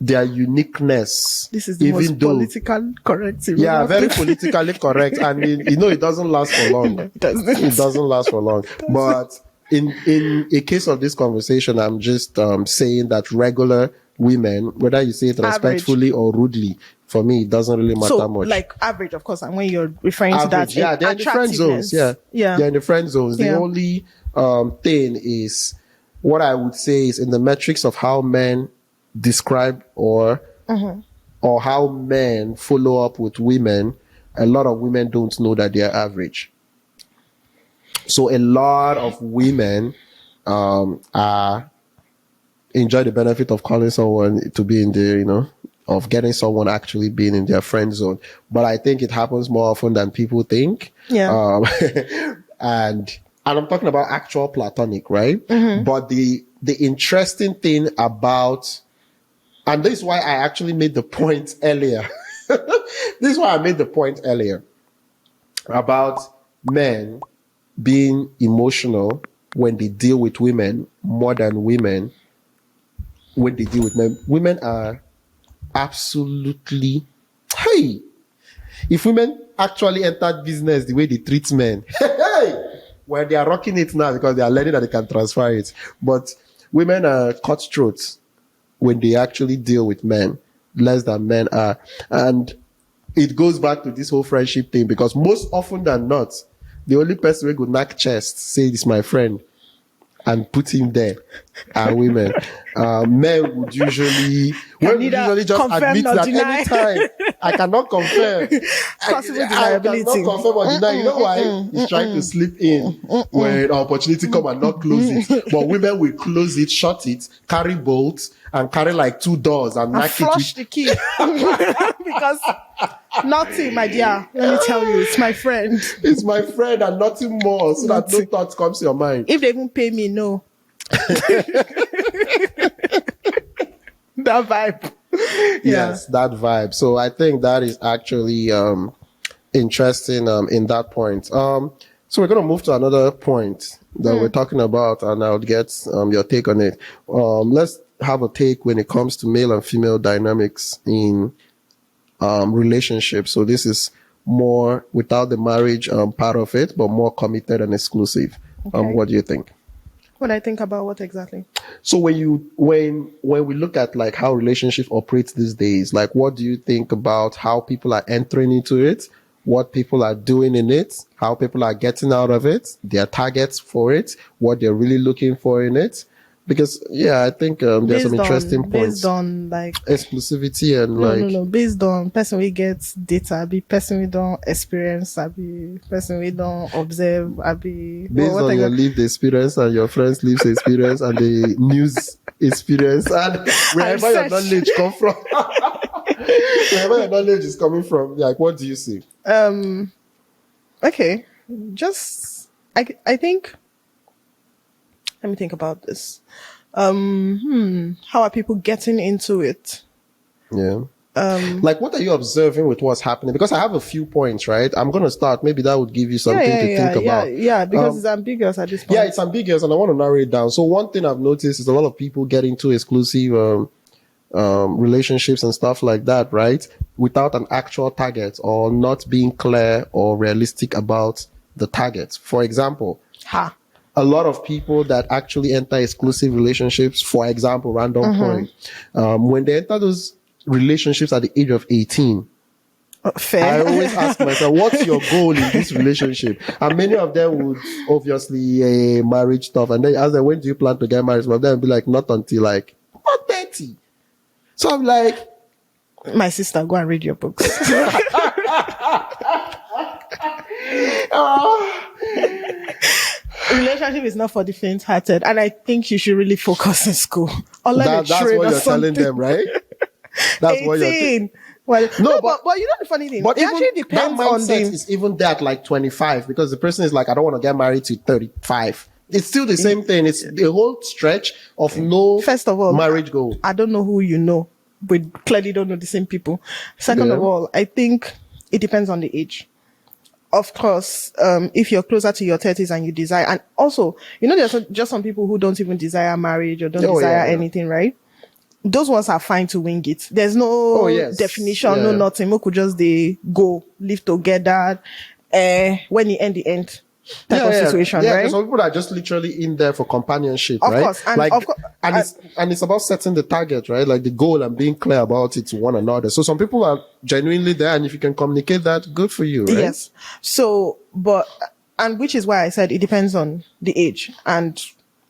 their uniqueness. This is the most politically correct. Yeah, very politically correct. And it doesn't last for long. It doesn't last for long. But in a case of this conversation, I'm just saying that regular women, whether you say it respectfully or rudely, for me, it doesn't really matter much. Like average, of course, and when you're referring to that, they're in the friend zones. Yeah, they're in the friend zones. The only thing is, what I would say is in the metrics of how men describe or how men follow up with women, a lot of women don't know that they're average. So a lot of women enjoy the benefit of calling someone to be in the, of getting someone actually being in their friend zone. But I think it happens more often than people think. Yeah. And I'm talking about actual platonic, right? But the interesting thing about, and this is why I actually made the point earlier. This is why I made the point earlier about men being emotional when they deal with women more than women when they deal with men. Women are absolutely, if women actually entered business the way they treat men, well, they are rocking it now because they are learning that they can transfer it. But women are cutthroat when they actually deal with men, less than men are. And it goes back to this whole friendship thing, because most often than not, the only person who could knock chest, say this my friend, and put him there are women. Men would usually just admit that deny. anytime. I cannot confirm. Possible I deniability. cannot confirm or deny. You know why? He's trying to slip in when opportunity come and not close it. But women will close it, shut it, carry bolts, and carry like 2 doors and knock flush it. the key. Because nothing, my dear. Let me tell you, it's my friend. It's my friend and nothing more, so that no thought comes to your mind. If they even pay me, no. That vibe. Yes, that vibe. So I think that is actually interesting in that point. So we're going to move to another point that we're talking about, and I'll get your take on it. Let's have a take when it comes to male and female dynamics in relationships. So this is more without the marriage part of it, but more committed and exclusive. Okay. What do you think? What I think about what exactly? So when we look at like how relationships operates these days, like what do you think about how people are entering into it, what people are doing in it, how people are getting out of it, their targets for it, what they're really looking for in it? Because I think there's some interesting points based on like exclusivity and no, based on person we get data, be person we don't experience, be person we don't observe, be based on your lived experience and your friends' lived experience and the news experience and wherever your knowledge come from, wherever your knowledge is coming from, like what do you see? Okay, just I think. Let me think about this. How are people getting into it? Yeah. Like, what are you observing with what's happening? Because I have a few points, right? I'm going to start. Maybe that would give you something to think about. Yeah, because it's ambiguous at this point. Yeah, it's ambiguous, and I want to narrow it down. So one thing I've noticed is a lot of people get into exclusive relationships and stuff like that, right? Without an actual target or not being clear or realistic about the target. For example, a lot of people that actually enter exclusive relationships, for example, random point, when they enter those relationships at the age of 18, fair. I always ask myself, what's your goal in this relationship? And many of them would obviously marriage stuff. And then ask them, when do you plan to get married? Some of them be like, not until like, not 30. So I'm like, my sister, go and read your books. Relationship is not for the faint-hearted, and I think you should really focus in school. That's what you're telling them, right? That's 18. What you're well, no, but you know the funny thing. But it actually depends that mindset on the. Is even that like 25, because the person is like, I don't want to get married to 35. It's still the same thing. It's the whole stretch of no. First of all, marriage goal. I don't know who you know, but clearly don't know the same people. Second of all, I think it depends on the age. Of course, if you're closer to your 30s and you desire, and also, you know, there's just some people who don't even desire marriage or don't desire anything, right? Those ones are fine to wing it. There's no definition, no nothing. We could just go live together. When you end, the end type of situation, right? Some people are just literally in there for companionship, of right? Course, and it's about setting the target, right? Like the goal and being clear about it to one another. So some people are genuinely there, and if you can communicate that, good for you, right? Yes. So, and which is why I said it depends on the age and,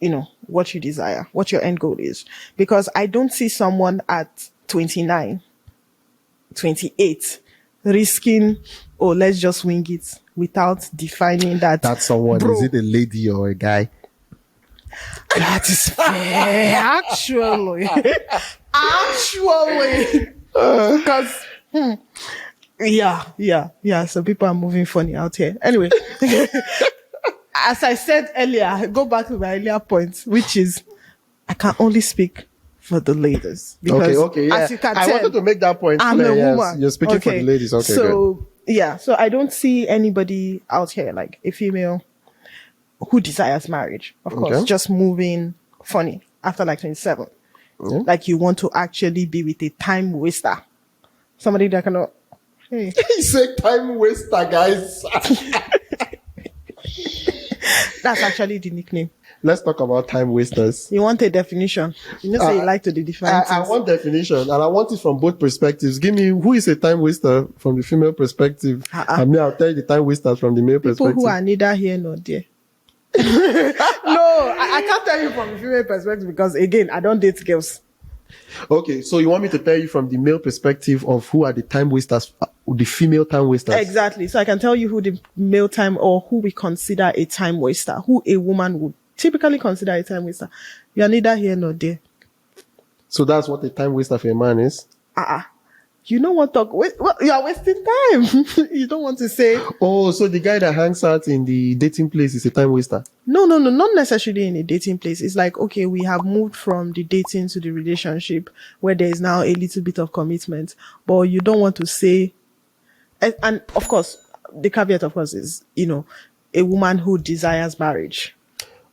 you know, what you desire, what your end goal is. Because I don't see someone at 29, 28 risking, let's just wing it without defining that. That's someone. Bro, is it a lady or a guy? That is fair, actually. Because, so people are moving funny out here. Anyway, as I said earlier, go back to my earlier point, which is I can only speak for the ladies. Because as you can tell, I wanted to make that point I'm clear. a woman. Yes, you're speaking for the ladies. Okay, so, good. Yeah, so I don't see anybody out here, like a female, who desires marriage. Of course, just moving funny after like 27. Yeah. Like you want to actually be with a time waster. Somebody that cannot, Hey. He's a time waster, guys. That's actually the nickname. Let's talk about time wasters. You want a definition? You know, say you like to define things. I want definition, and I want it from both perspectives. Give me who is a time waster from the female perspective, and me, I'll tell you the time wasters from the male perspective. People who are neither here nor there. No, I can't tell you from the female perspective because, again, I don't date girls. Okay, so you want me to tell you from the male perspective of who are the time wasters, the female time wasters? Exactly. So I can tell you who the male time or who we consider a time waster, who a woman would typically consider a time waster. You are neither here nor there. So that's what a time waster for a man is? You don't want to talk. Well, you are wasting time. You don't want to say. Oh, so the guy that hangs out in the dating place is a time waster? No, not necessarily in a dating place. It's like, okay, we have moved from the dating to the relationship where there is now a little bit of commitment, but you don't want to say, and of course, the caveat, of course, is, a woman who desires marriage.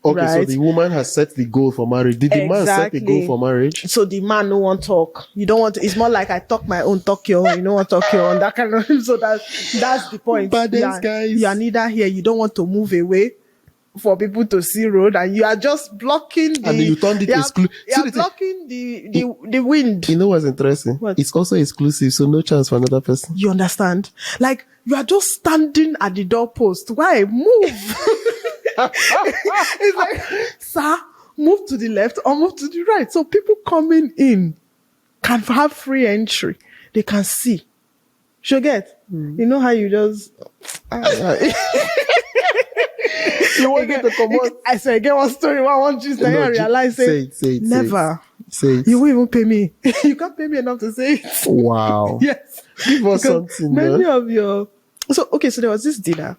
Okay, right? So the woman has set the goal for marriage. Did the man set the goal for marriage? So the man no want talk. You don't want to, it's more like I talk my own talk your own. You don't want to talk your own. That kind of, so that's the point. But guys. You are neither here. You don't want to move away for people to see road, and you are just blocking the. And you turned it exclusive. You are blocking the wind. You know what's interesting? What? It's also exclusive, so no chance for another person. You understand? Like, you are just standing at the doorpost. Why? Move. It's like, sir, move to the left or move to the right. So people coming in can have free entry. They can see. She'll get. You know how you just. You want me to come on? I said, get one story. I want you to realize it. Say it. Never. Say it. You won't even pay me. You can't pay me enough to say it. Wow. Yes. Give us something. Many of your. So there was this dinner.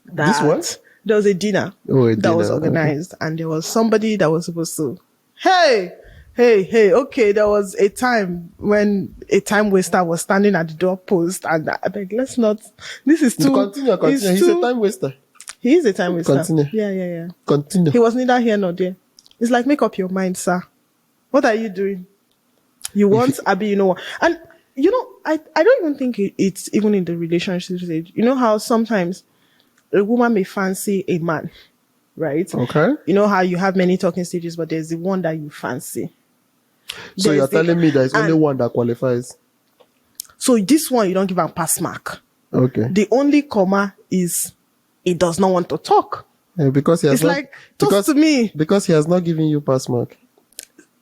This what? There was a dinner that was organized, and there was somebody that was supposed to, hey, okay, there was a time when a time waster was standing at the doorpost, and I beg, let's not, this is too... Continue. He's a time waster. He is a time waster. Continue. Yeah. Continue. He was neither here nor there. It's like, make up your mind, sir. What are you doing? You want, Abby, you know what? And, I don't even think it's even in the relationship stage. You know how sometimes a woman may fancy a man, right? Okay. You know how you have many talking stages, but there's the one that you fancy. So you're telling me there's only one that qualifies? So this one, you don't give a pass mark. Okay. The only comma is, he does not want to talk. Yeah, because he has to me. Because he has not given you pass mark.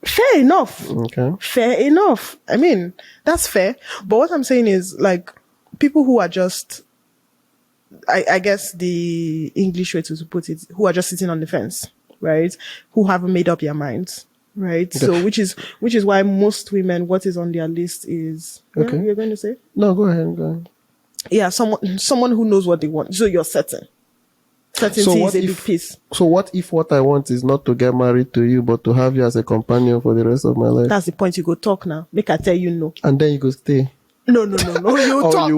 Fair enough. Okay. Fair enough. I mean, that's fair. But what I'm saying is, like, people who are just, I guess the English way to put it, who are just sitting on the fence, right? Who haven't made up their minds, right? Okay. So, which is why most women, what is on their list is, okay. You're going to say? No, go ahead. Yeah, someone who knows what they want. So you're certain. Certainty is a big piece. So what if what I want is not to get married to you, but to have you as a companion for the rest of my life? That's the point. You go talk now. Make I tell you no. And then you go stay. No. You talk.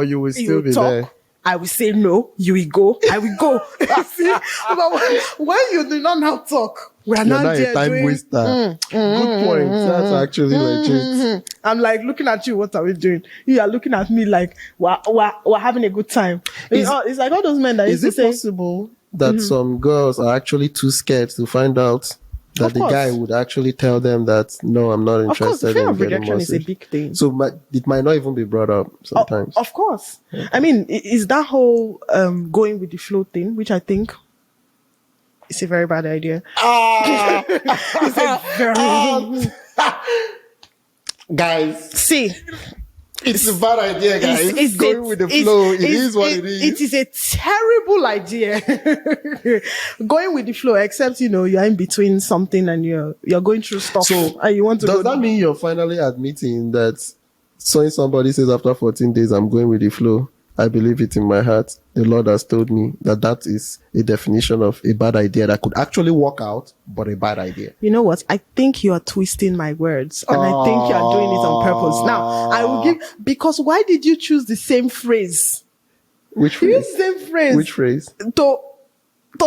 You will still be there. I will say no. You will go. I will go. See? But when you do not now talk, we are not there a time waster. Good point. That's actually legit. I'm like looking at you. What are we doing? You are looking at me like we're having a good time. It's like all those men that used to say. Is it possible that some girls are actually too scared to find out that the guy would actually tell them that, no, I'm not interested? Of course, the fear of rejection is a big thing. So it might not even be brought up sometimes. Of course. Okay. I mean, is that whole going with the flow thing, which I think is a very bad idea. It's a very... Guys. See... It's a bad idea, guys. It's going with the flow. It is what it is. It is a terrible idea. Going with the flow, except, you're in between something and you're going through stuff. So, and you want to does that mean you're finally admitting that somebody says after 14 days, I'm going with the flow? I believe it in my heart. The Lord has told me that is a definition of a bad idea that could actually work out, but a bad idea. You know what? I think you are twisting my words, and I think you are doing it on purpose. Now, I will because why did you choose the same phrase? Which phrase? Use the same phrase. Which phrase? To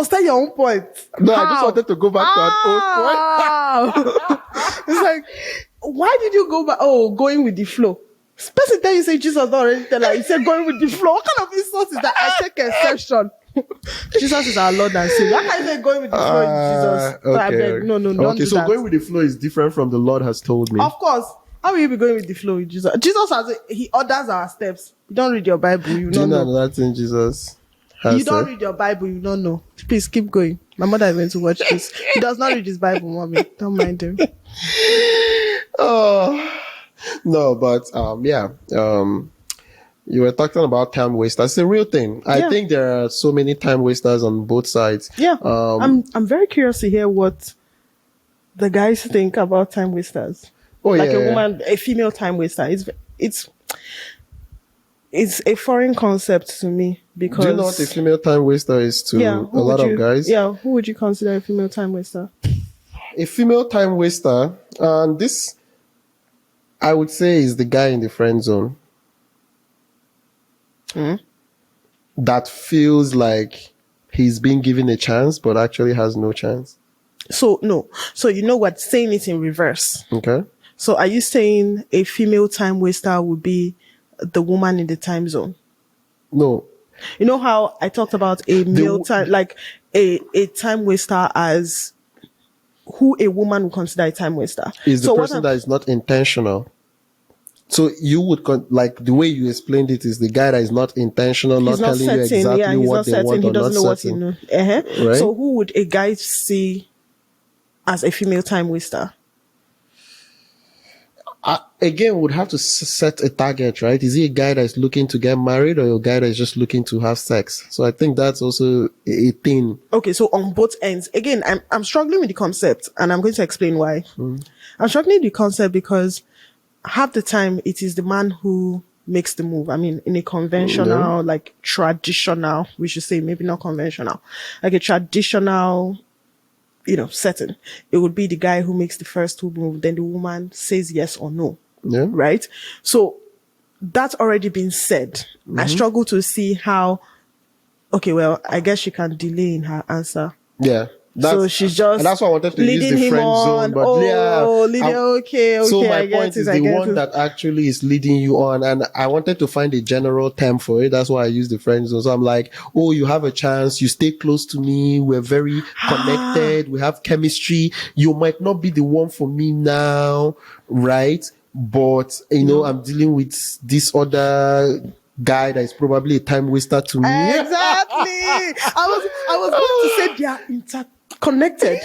start your own point. No, I just wanted to go back to our own point. It's like, why did you go back? Oh, going with the flow. Person tell you say Jesus don't already tell her. He said going with the flow. What kind of insult is that? I take exception. Jesus is our Lord and Savior. How can you say going with the flow is Jesus? Okay. I beg, no, don't do so that. Going with the flow is different from the Lord has told me. Of course. How will you be going with the flow with Jesus? Jesus he orders our steps. You don't read your Bible, you don't know. Another thing Jesus You don't read your Bible, you don't know. Please keep going. My mother is going to watch this. He does not read his Bible, mommy. Don't mind him. Oh no, but you were talking about time wasters. It's a real thing. I think there are so many time wasters on both sides. Yeah. I'm very curious to hear what the guys think about time wasters. A female time waster. It's a foreign concept to me because. Do you know what a female time waster is to a lot of guys? Yeah, who would you consider a female time waster? A female time waster, and this, I would say, is the guy in the friend zone. That feels like he's being given a chance, but actually has no chance. So you know what? Saying it in reverse. Okay. So are you saying a female time waster would be the woman in the time zone? No. You know how I talked about a male time, like a time waster as who a woman would consider a time waster. Is the person that is not intentional. So you would, the way you explained it is the guy that is not intentional, not telling you exactly what they want or not certain. Right? So who would a guy see as a female time waster? Again, would have to set a target, right? Is he a guy that is looking to get married or a guy that is just looking to have sex? So I think that's also a thing. Okay, so on both ends. Again, I'm struggling with the concept and I'm going to explain why. I'm struggling with the concept because half the time it is the man who makes the move. I mean, in a conventional, like traditional, we should say, maybe not conventional, like a traditional, setting. It would be the guy who makes the first move, then the woman says yes or no. Yeah. Right? So that's already been said. I struggle to see how, I guess she can delay in her answer. Yeah. So she's just, and that's why I wanted to use the friend zone. But okay. So my point is the one that actually is leading you on, and I wanted to find a general term for it. That's why I used the friend zone. So I'm like, you have a chance. You stay close to me. We're very connected. We have chemistry. You might not be the one for me now, right? But I'm dealing with this other guy that is probably a time waster to me. Exactly. I was going to say they are interconnected.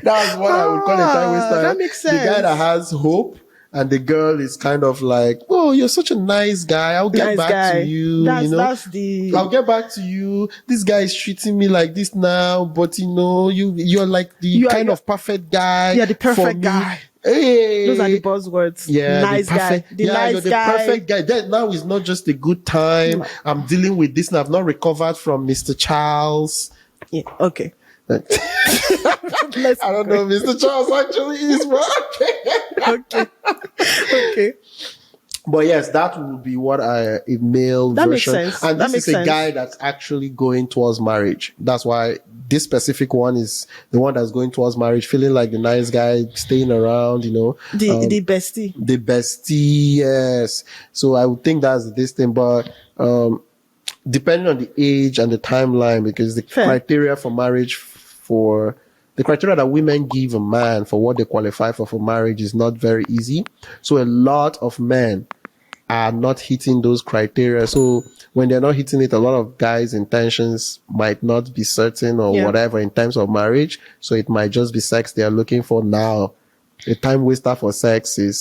That's what I would call a time waster. That makes sense. The guy that has hope, and the girl is kind of like, you're such a nice guy. I'll get back to you. I'll get back to you. This guy is treating me like this now, but you're like the kind of perfect guy. You're the perfect guy. Hey. Those are the buzzwords. Yeah, nice guy. You're the perfect guy. That now is not just a good time. I'm dealing with this and I've not recovered from Mr. Charles. Yeah, okay. I don't know if Mr. Charles actually is, but okay. But yes, that would be what a male that version. Makes sense. And that this is a guy that's actually going towards marriage. That's why this specific one is the one that's going towards marriage, feeling like the nice guy, staying around, The bestie. The bestie, yes. So I would think that's this thing, but depending on the age and the timeline, because the criteria for marriage the criteria that women give a man for what they qualify for marriage is not very easy. So a lot of men are not hitting those criteria. So when they're not hitting it, a lot of guys' intentions might not be certain or whatever in terms of marriage. So it might just be sex they are looking for now. A time waster for sex it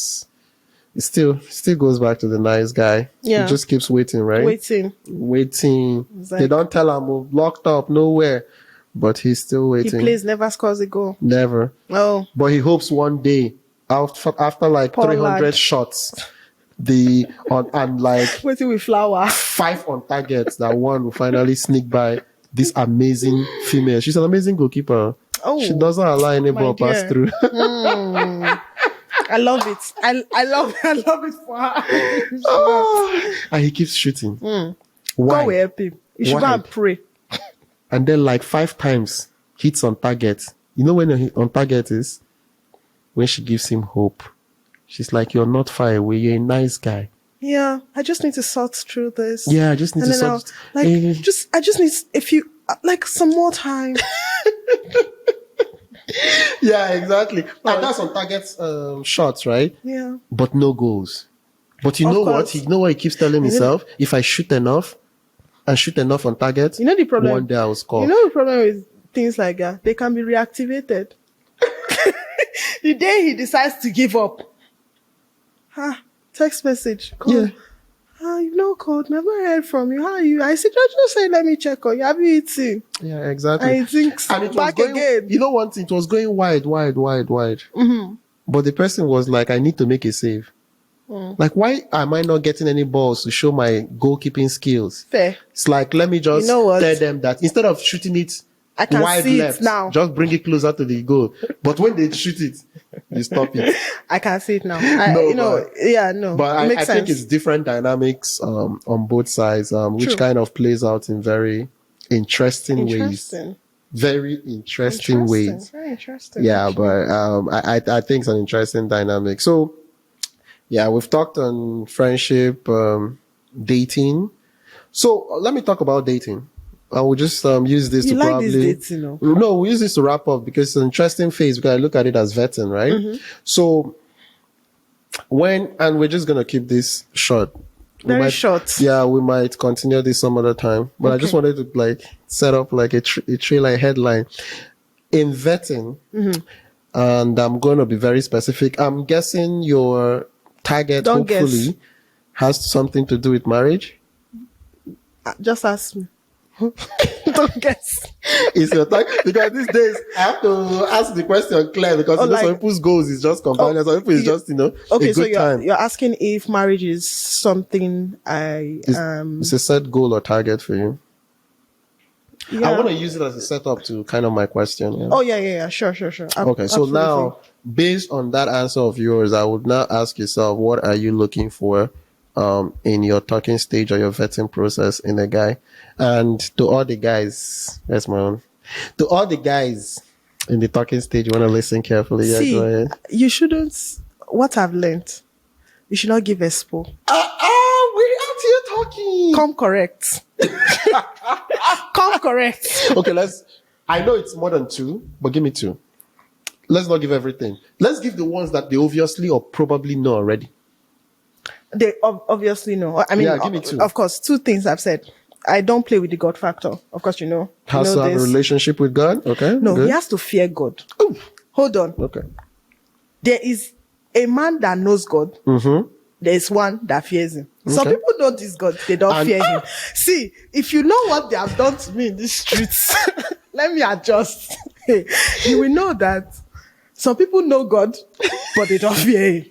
still goes back to the nice guy. Yeah. He just keeps waiting, right? Waiting. Like, they don't tell him we're locked up nowhere. But he's still waiting. He plays, never scores a goal. Never. Oh. But he hopes one day, after like 300 shots, waiting with flour, 5 on targets, that one will finally sneak by this amazing female. She's an amazing goalkeeper. Oh. She doesn't allow any ball pass through. I love it. I love it for her. And he keeps shooting. Why? Go help him. You should go and pray. And then 5 times hits on target. You know when on target is? When she gives him hope. She's like, you're not far away. You're a nice guy. Yeah, I just need to sort through this. Yeah, I just need to sort. I just need some more time. Yeah, exactly. And that's on target shots, right? Yeah. But no goals. But you know what? You know what he keeps telling himself? If I shoot enough and shoot enough on target, you know the problem. One day I'll score. You know the problem with things like that? They can be reactivated. The day he decides to give up, text message. Call. Yeah. You've not called. Never heard from you. How are you? I said, just say, let me check on you. Have you eaten? Yeah, exactly. I think so. And it Back was going, again. You know one thing? It was going wide. Mm-hmm. But the person was like, I need to make a save. Like, why am I not getting any balls to show my goalkeeping skills? Fair. It's like, let me just tell them that instead of shooting it I can wide see left, it now. just bring it closer to the goal. But when they shoot it, you stop it. I can see it now. But I think it's different dynamics on both sides, which kind of plays out in very interesting ways. Very interesting ways. Very interesting. Yeah, but I think it's an interesting dynamic. So, yeah, we've talked on friendship, dating. So let me talk about dating. I will just use this to probably... This dating, no? No, we use this to wrap up because it's an interesting phase because I look at it as vetting, right? Mm-hmm. So and we're just going to keep this short. Very short. Yeah, we might continue this some other time. But okay. I just wanted to set up a trailer headline. In vetting, and I'm going to be very specific, I'm guessing your target hopefully has something to do with marriage. Just ask me. Don't guess. It's your target because these days I have to ask the question clear because some people's goals is just combining. Some people is just okay. A good time. You're asking if marriage is something it's a set goal or target for you. Yeah. I want to use it as a setup to kind of my question. Yeah. Oh yeah. Sure. Okay, so now based on that answer of yours, I would now ask yourself, what are you looking for in your talking stage or your vetting process in a guy? And to all the guys, that's my own. To all the guys in the talking stage, you want to listen carefully. See, go ahead. You shouldn't. What I've learned, you should not give expo. We're out here talking. Come correct. Come correct. Okay, I know it's more than 2, but give me 2. Let's not give everything. Let's give the ones that they obviously or probably know already. They obviously know. I mean, give me 2. Of course, 2 things I've said. I don't play with the God factor. Of course, Has to have a relationship with God? Okay. No, good. He has to fear God. Ooh. Hold on. Okay. There is a man that knows God. Mm-hmm. There is one that fears Him. Okay. Some people know this God. They don't fear Him. See, if you know what they have done to me in these streets, let me adjust. You will know that some people know God, but they don't fear Him.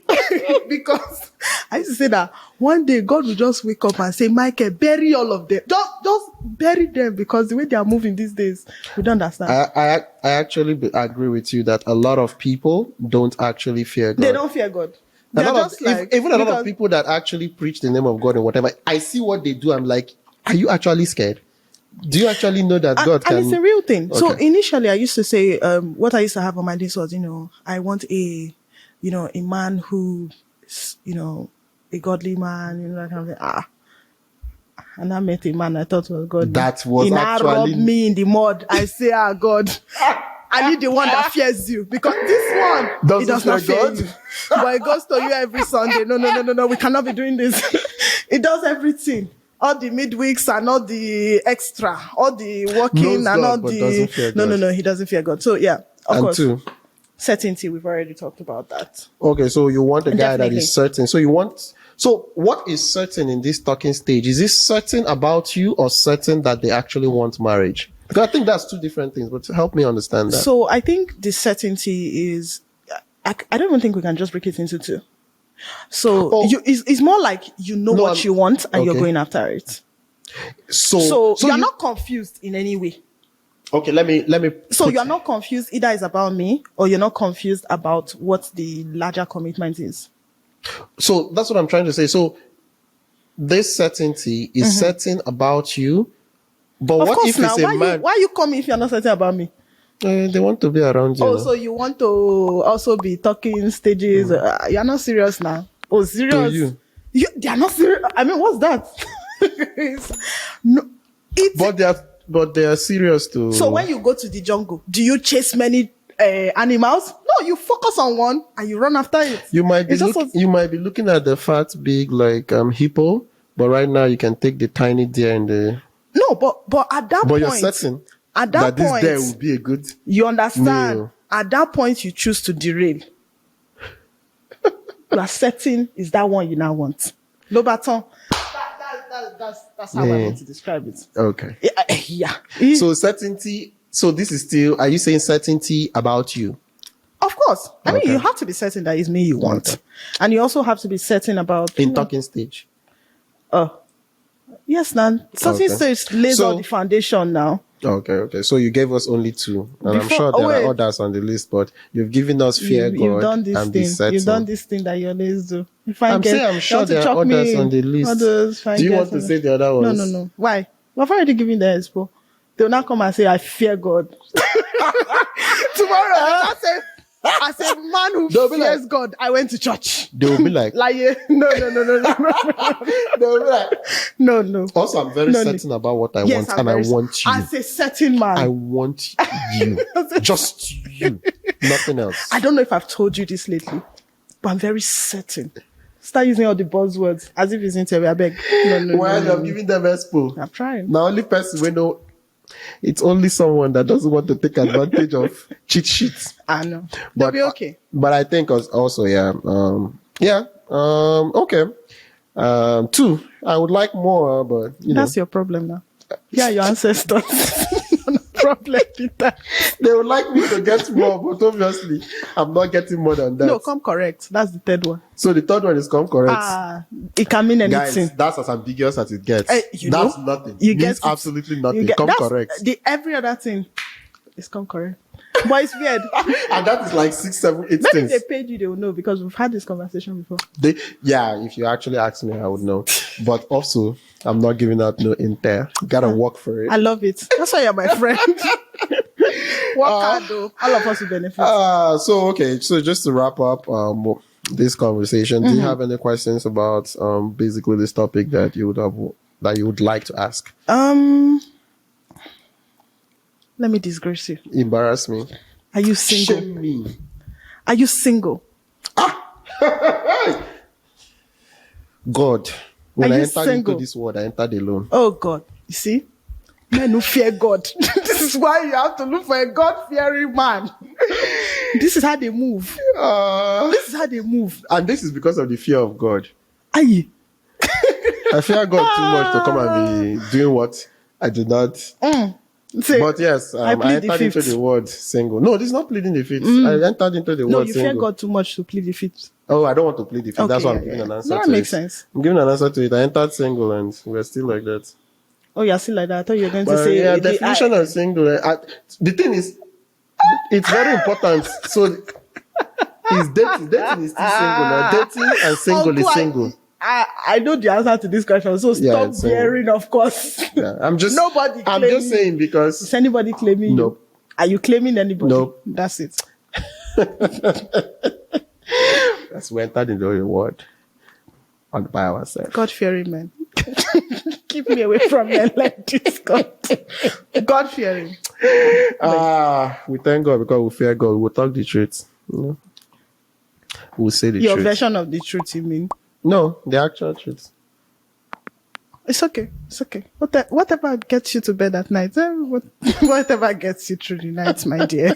Because I used to say that one day God will just wake up and say, Michael, bury all of them. Just bury them, because the way they are moving these days, we don't understand. I actually agree with you that a lot of people don't actually fear God. They don't fear God. Even a lot of people that actually preach the name of God and whatever, I see what they do. I'm like, are you actually scared? Do you actually know that God can? And it's a real thing. Okay. So initially I used to say, what I used to have on my list was, I want a man who, a godly man, that kind of thing. And I met a man I thought was God. That was he actually... rubbed me in the mud. I say, God, I need the one that fears you, because this one, he does not fear you. But it goes to you every Sunday. No, we cannot be doing this. It does everything. All the midweeks and all the extra, all the working and all the... No, he doesn't fear God. So yeah, of course. 2. Certainty, we've already talked about that. Okay, so you want a guy that is certain. So what is certain in this talking stage? Is this certain about you or certain that they actually want marriage? Because I think that's 2 different things, but help me understand that. So I think the certainty is, I don't even think we can just break it into 2. So it's more like what you want and you're going after it. So you're not confused in any way. Okay, let me. So you're not confused either it's about me or you're not confused about what the larger commitment is. So that's what I'm trying to say. So this certainty is certain about you, but what if it's a man? Why are you coming if you're not certain about me? They want to be around you. Oh, so you want to also be talking stages? You're not serious now. Oh, serious? To They are not serious. I mean, what's that? No, but they are serious too. So when you go to the jungle, do you chase many animals? No, you focus on one and you run after it. You might be looking at the fat, big hippo, but right now you can take the tiny deer and the. No, but at that point, but you're certain at that point, this deer will be a good. You understand? Meal. At that point, you choose to derail. You are certain is that one you now want. No baton. That's how I want to describe it. Okay. Yeah. So certainty. So this is still. Are you saying certainty about you? Of course. I mean, you have to be certain that it's me you want, and you also have to be certain about in talking stage. Yes, Nan. Talking stage lays all the foundation now. Okay. So you gave us only 2, and I'm sure there are others on the list, but you've given us fear God and be certain. You've done this thing that you always do. I'm sure there are others on the list. Do you want to say the other ones? No. Why? We've already given the expo. They'll not come and say, I fear God. Tomorrow, as a man who fears God, I went to church. They will be like, no. They will be like, no. Also, I'm very certain about what I want, and I want you. As a certain man. I want you. Just you. Nothing else. I don't know if I've told you this lately, but I'm very certain. Start using all the buzzwords as if it's interview. I beg. No. I'm giving them expo. I'm trying. Now, only person we know. It's only someone that doesn't want to take advantage of cheat sheets. I know. They'll be okay. But I think also, okay. 2. I would like more, but that's your problem now. Yeah, your ancestors. No problem with that. They would like me to get more, but obviously, I'm not getting more than that. No, come correct. That's the third one. So the third one is come correct. It can mean anything. Guys, that's as ambiguous as it gets. That's nothing. You means absolutely nothing. Come correct. Every other thing is come correct. But it's weird. And that is like 6, 7, 8 Maybe things. if they paid you, they will know, because we've had this conversation before. If you actually ask me, I would know. But also, I'm not giving out no intel. You gotta work for it. I love it. That's why you're my friend. Work hard though. All of us will benefit. So just to wrap up this conversation, do you have any questions about basically this topic that you would like to ask? Let me disgrace you. Embarrass me. Are you single? Shame me. Are you single? God. When I entered into this world, I entered alone. Oh God. You see? Men who fear God. This is why you have to look for a God-fearing man. This is how they move. This is how they move. And this is because of the fear of God. Aye. I fear God too much to come and be doing what I do not. But yes, I entered into the word single. No, this is not pleading the fifth. I entered into the word single. No, you fear God too much to plead the fifth. Oh, I don't want to plead the fifth. That's why I'm giving an answer to it. That makes sense. I'm giving an answer to it. I entered single and we're still like that. Oh, you're still like that? I thought you were going to say... Yeah, definition of single. The thing is, it's very important. So, is dating. Dating is still single. Now, dating and single is single. I know the answer to this question, so stop bearing, of course. Yeah, I'm just saying because... Is anybody claiming you? Are you claiming anybody? Nope. That's it. That's we entered into the word all by ourselves. God-fearing men. Keep me away from men like this, God. God-fearing. We thank God because we fear God. We'll talk the truth. We'll say the truth. Your version of the truth, you mean? No, the actual truth. It's okay. It's okay. Whatever gets you to bed at night, whatever gets you through the night, my dear.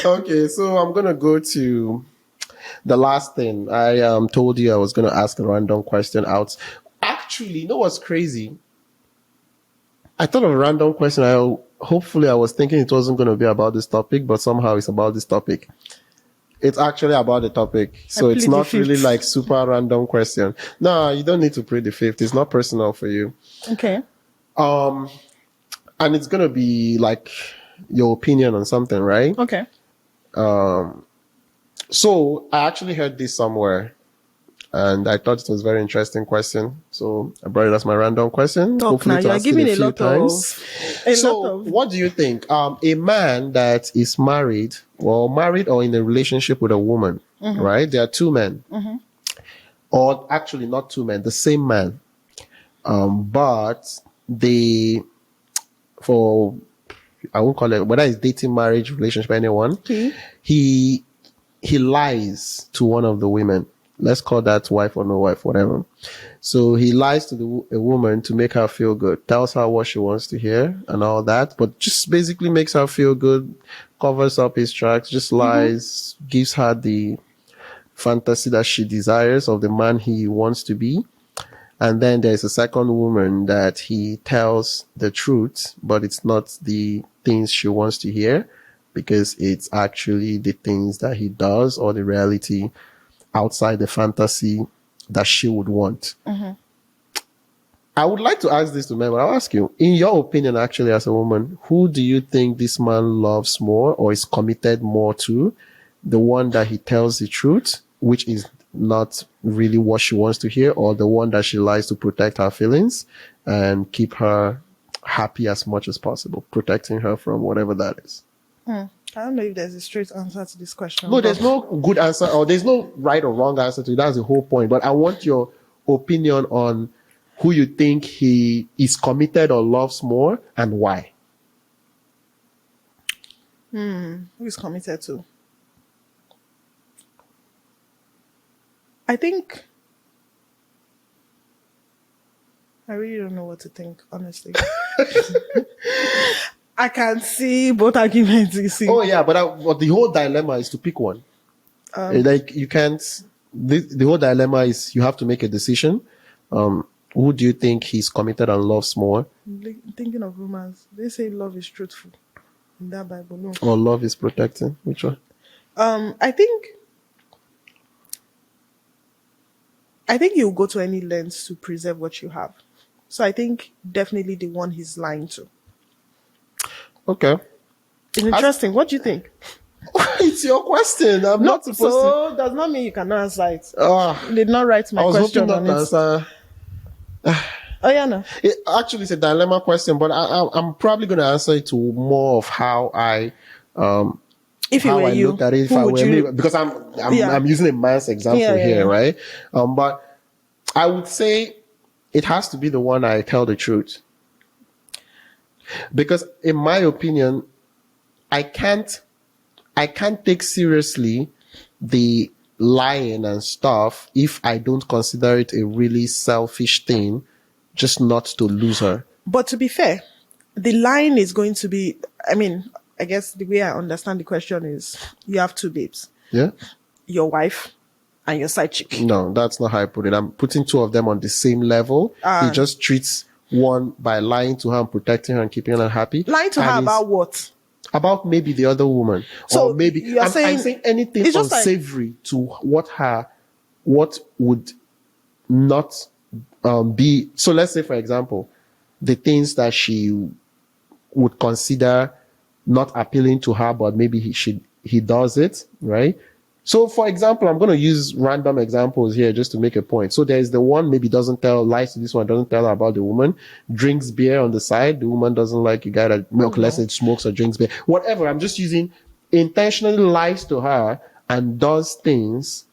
Okay, so I'm going to go to the last thing. I told you I was going to ask a random question out. Actually, you know what's crazy? I thought of a random question. Hopefully I was thinking it wasn't going to be about this topic, but somehow it's about this topic. It's actually about the topic. So it's not really like super random question. No, you don't need to plead the fifth. It's not personal for you. Okay. And it's going to be like your opinion on something, right? Okay. So I actually heard this somewhere. and I thought it was a very interesting question. So I brought it as my random question. Hopefully now, to ask it a few times. What do you think? A man that is married or in a relationship with a woman, right? There are two men. Or actually not two men, the same man. But I won't call it, whether it's dating, marriage, relationship, anyone, he lies to one of the women. Let's call that wife or no wife, whatever. So he lies to a woman to make her feel good, tells her what she wants to hear and all that, but just basically makes her feel good, covers up his tracks, just lies, gives her the fantasy that she desires of the man he wants to be. And then there's a second woman that he tells the truth, but it's not the things she wants to hear, because it's actually the things that he does or the reality outside the fantasy that she would want. I would like to ask this to men, but I'll ask you, in your opinion, actually, as a woman, who do you think this man loves more or is committed more to? The one that he tells the truth, which is not really what she wants to hear, or the one that she lies to protect her feelings and keep her happy as much as possible, protecting her from whatever that is? I don't know if there's a straight answer to this question. No, there's no good answer, or there's no right or wrong answer to it. That's the whole point. But I want your opinion on who you think he is committed or loves more and why. Who is committed to? I think I really don't know what to think, honestly. I can see both arguments. You see. Oh yeah, but the whole dilemma is to pick one. Like you can't. The whole dilemma is you have to make a decision. Who do you think he's committed and loves more? Thinking of romance, they say love is truthful in that Bible. No. Or love is protecting. Which one? I think you'll go to any lengths to preserve what you have. So I think definitely the one he's lying to. Okay. It's interesting. What do you think? It's your question. I'm not supposed to. So does not mean you cannot answer it. You did not write my question on it. I was hoping not to answer. Oh yeah, no. It actually is a dilemma question, but I'm probably going to answer it to more of how I if you were you, look at it, if I were me, because I'm using a man's example here, right? But I would say it has to be the one I tell the truth, because in my opinion, I can't take seriously the lying and stuff if I don't consider it a really selfish thing, just not to lose her. But to be fair, the lying is going to be, I guess the way I understand the question is you have two babes. Yeah. Your wife and your side chick. No, that's not how I put it. I'm putting two of them on the same level. He just treats one by lying to her and protecting her and keeping her happy. Lying to her about what? About maybe the other woman. So or maybe I'm saying anything unsavory to what would not be. So let's say, for example, the things that she would consider not appealing to her, but maybe he does it, right? So for example, I'm going to use random examples here just to make a point. So there's the one maybe lies to this one, doesn't tell her about the woman, drinks beer on the side. The woman doesn't like a guy that let's say smokes or drinks beer, whatever. I'm just using intentionally lies to her and does things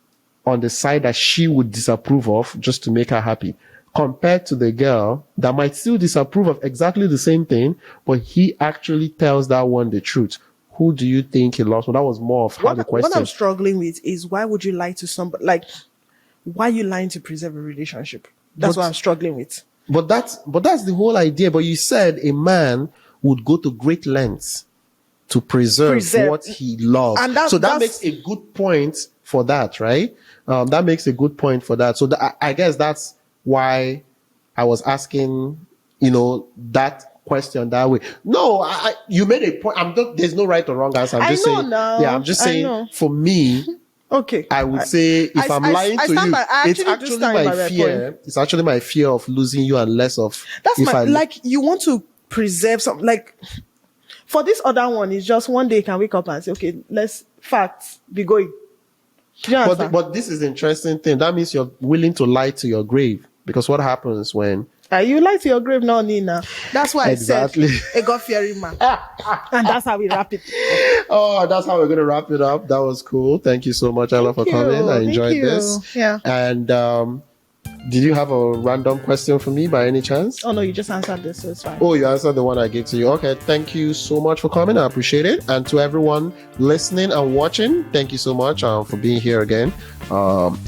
on the side that she would disapprove of just to make her happy, compared to the girl that might still disapprove of exactly the same thing, but he actually tells that one the truth. Who do you think he lost? Well, that was more of how the question. What I'm struggling with is why would you lie to somebody? Like, why are you lying to preserve a relationship? That's what I'm struggling with. But that's the whole idea. But you said a man would go to great lengths to preserve what he loves. And that makes a good point for that, right? That makes a good point for that. So I guess that's why I was asking, that question that way. No, you made a point. There's no right or wrong answer. I'm just saying for me, okay, I would say if I'm lying to you, it's actually my fear. It's actually my fear of losing you and less of you want to preserve something. Like for this other one, it's just one day you can wake up and say, okay, let's facts be going. But this is the interesting thing. That means you're willing to lie to your grave. Because what happens when... you lie to your grave now, Nina. That's why exactly. I said a God-fearing man. And that's how we wrap it. Oh, that's how we're going to wrap it up. That was cool. Thank you so much, Ellah, for coming. I enjoyed this. Yeah. And did you have a random question for me by any chance? Oh, no, you just answered this, so it's fine. Oh, you answered the one I gave to you. Okay, thank you so much for coming. I appreciate it. And to everyone listening and watching, thank you so much for being here again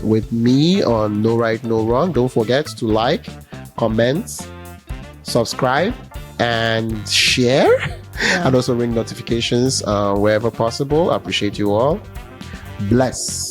with me on No Right, No Wrong. Don't forget to like, comment, subscribe, and share. And also ring notifications wherever possible. I appreciate you all. Bless.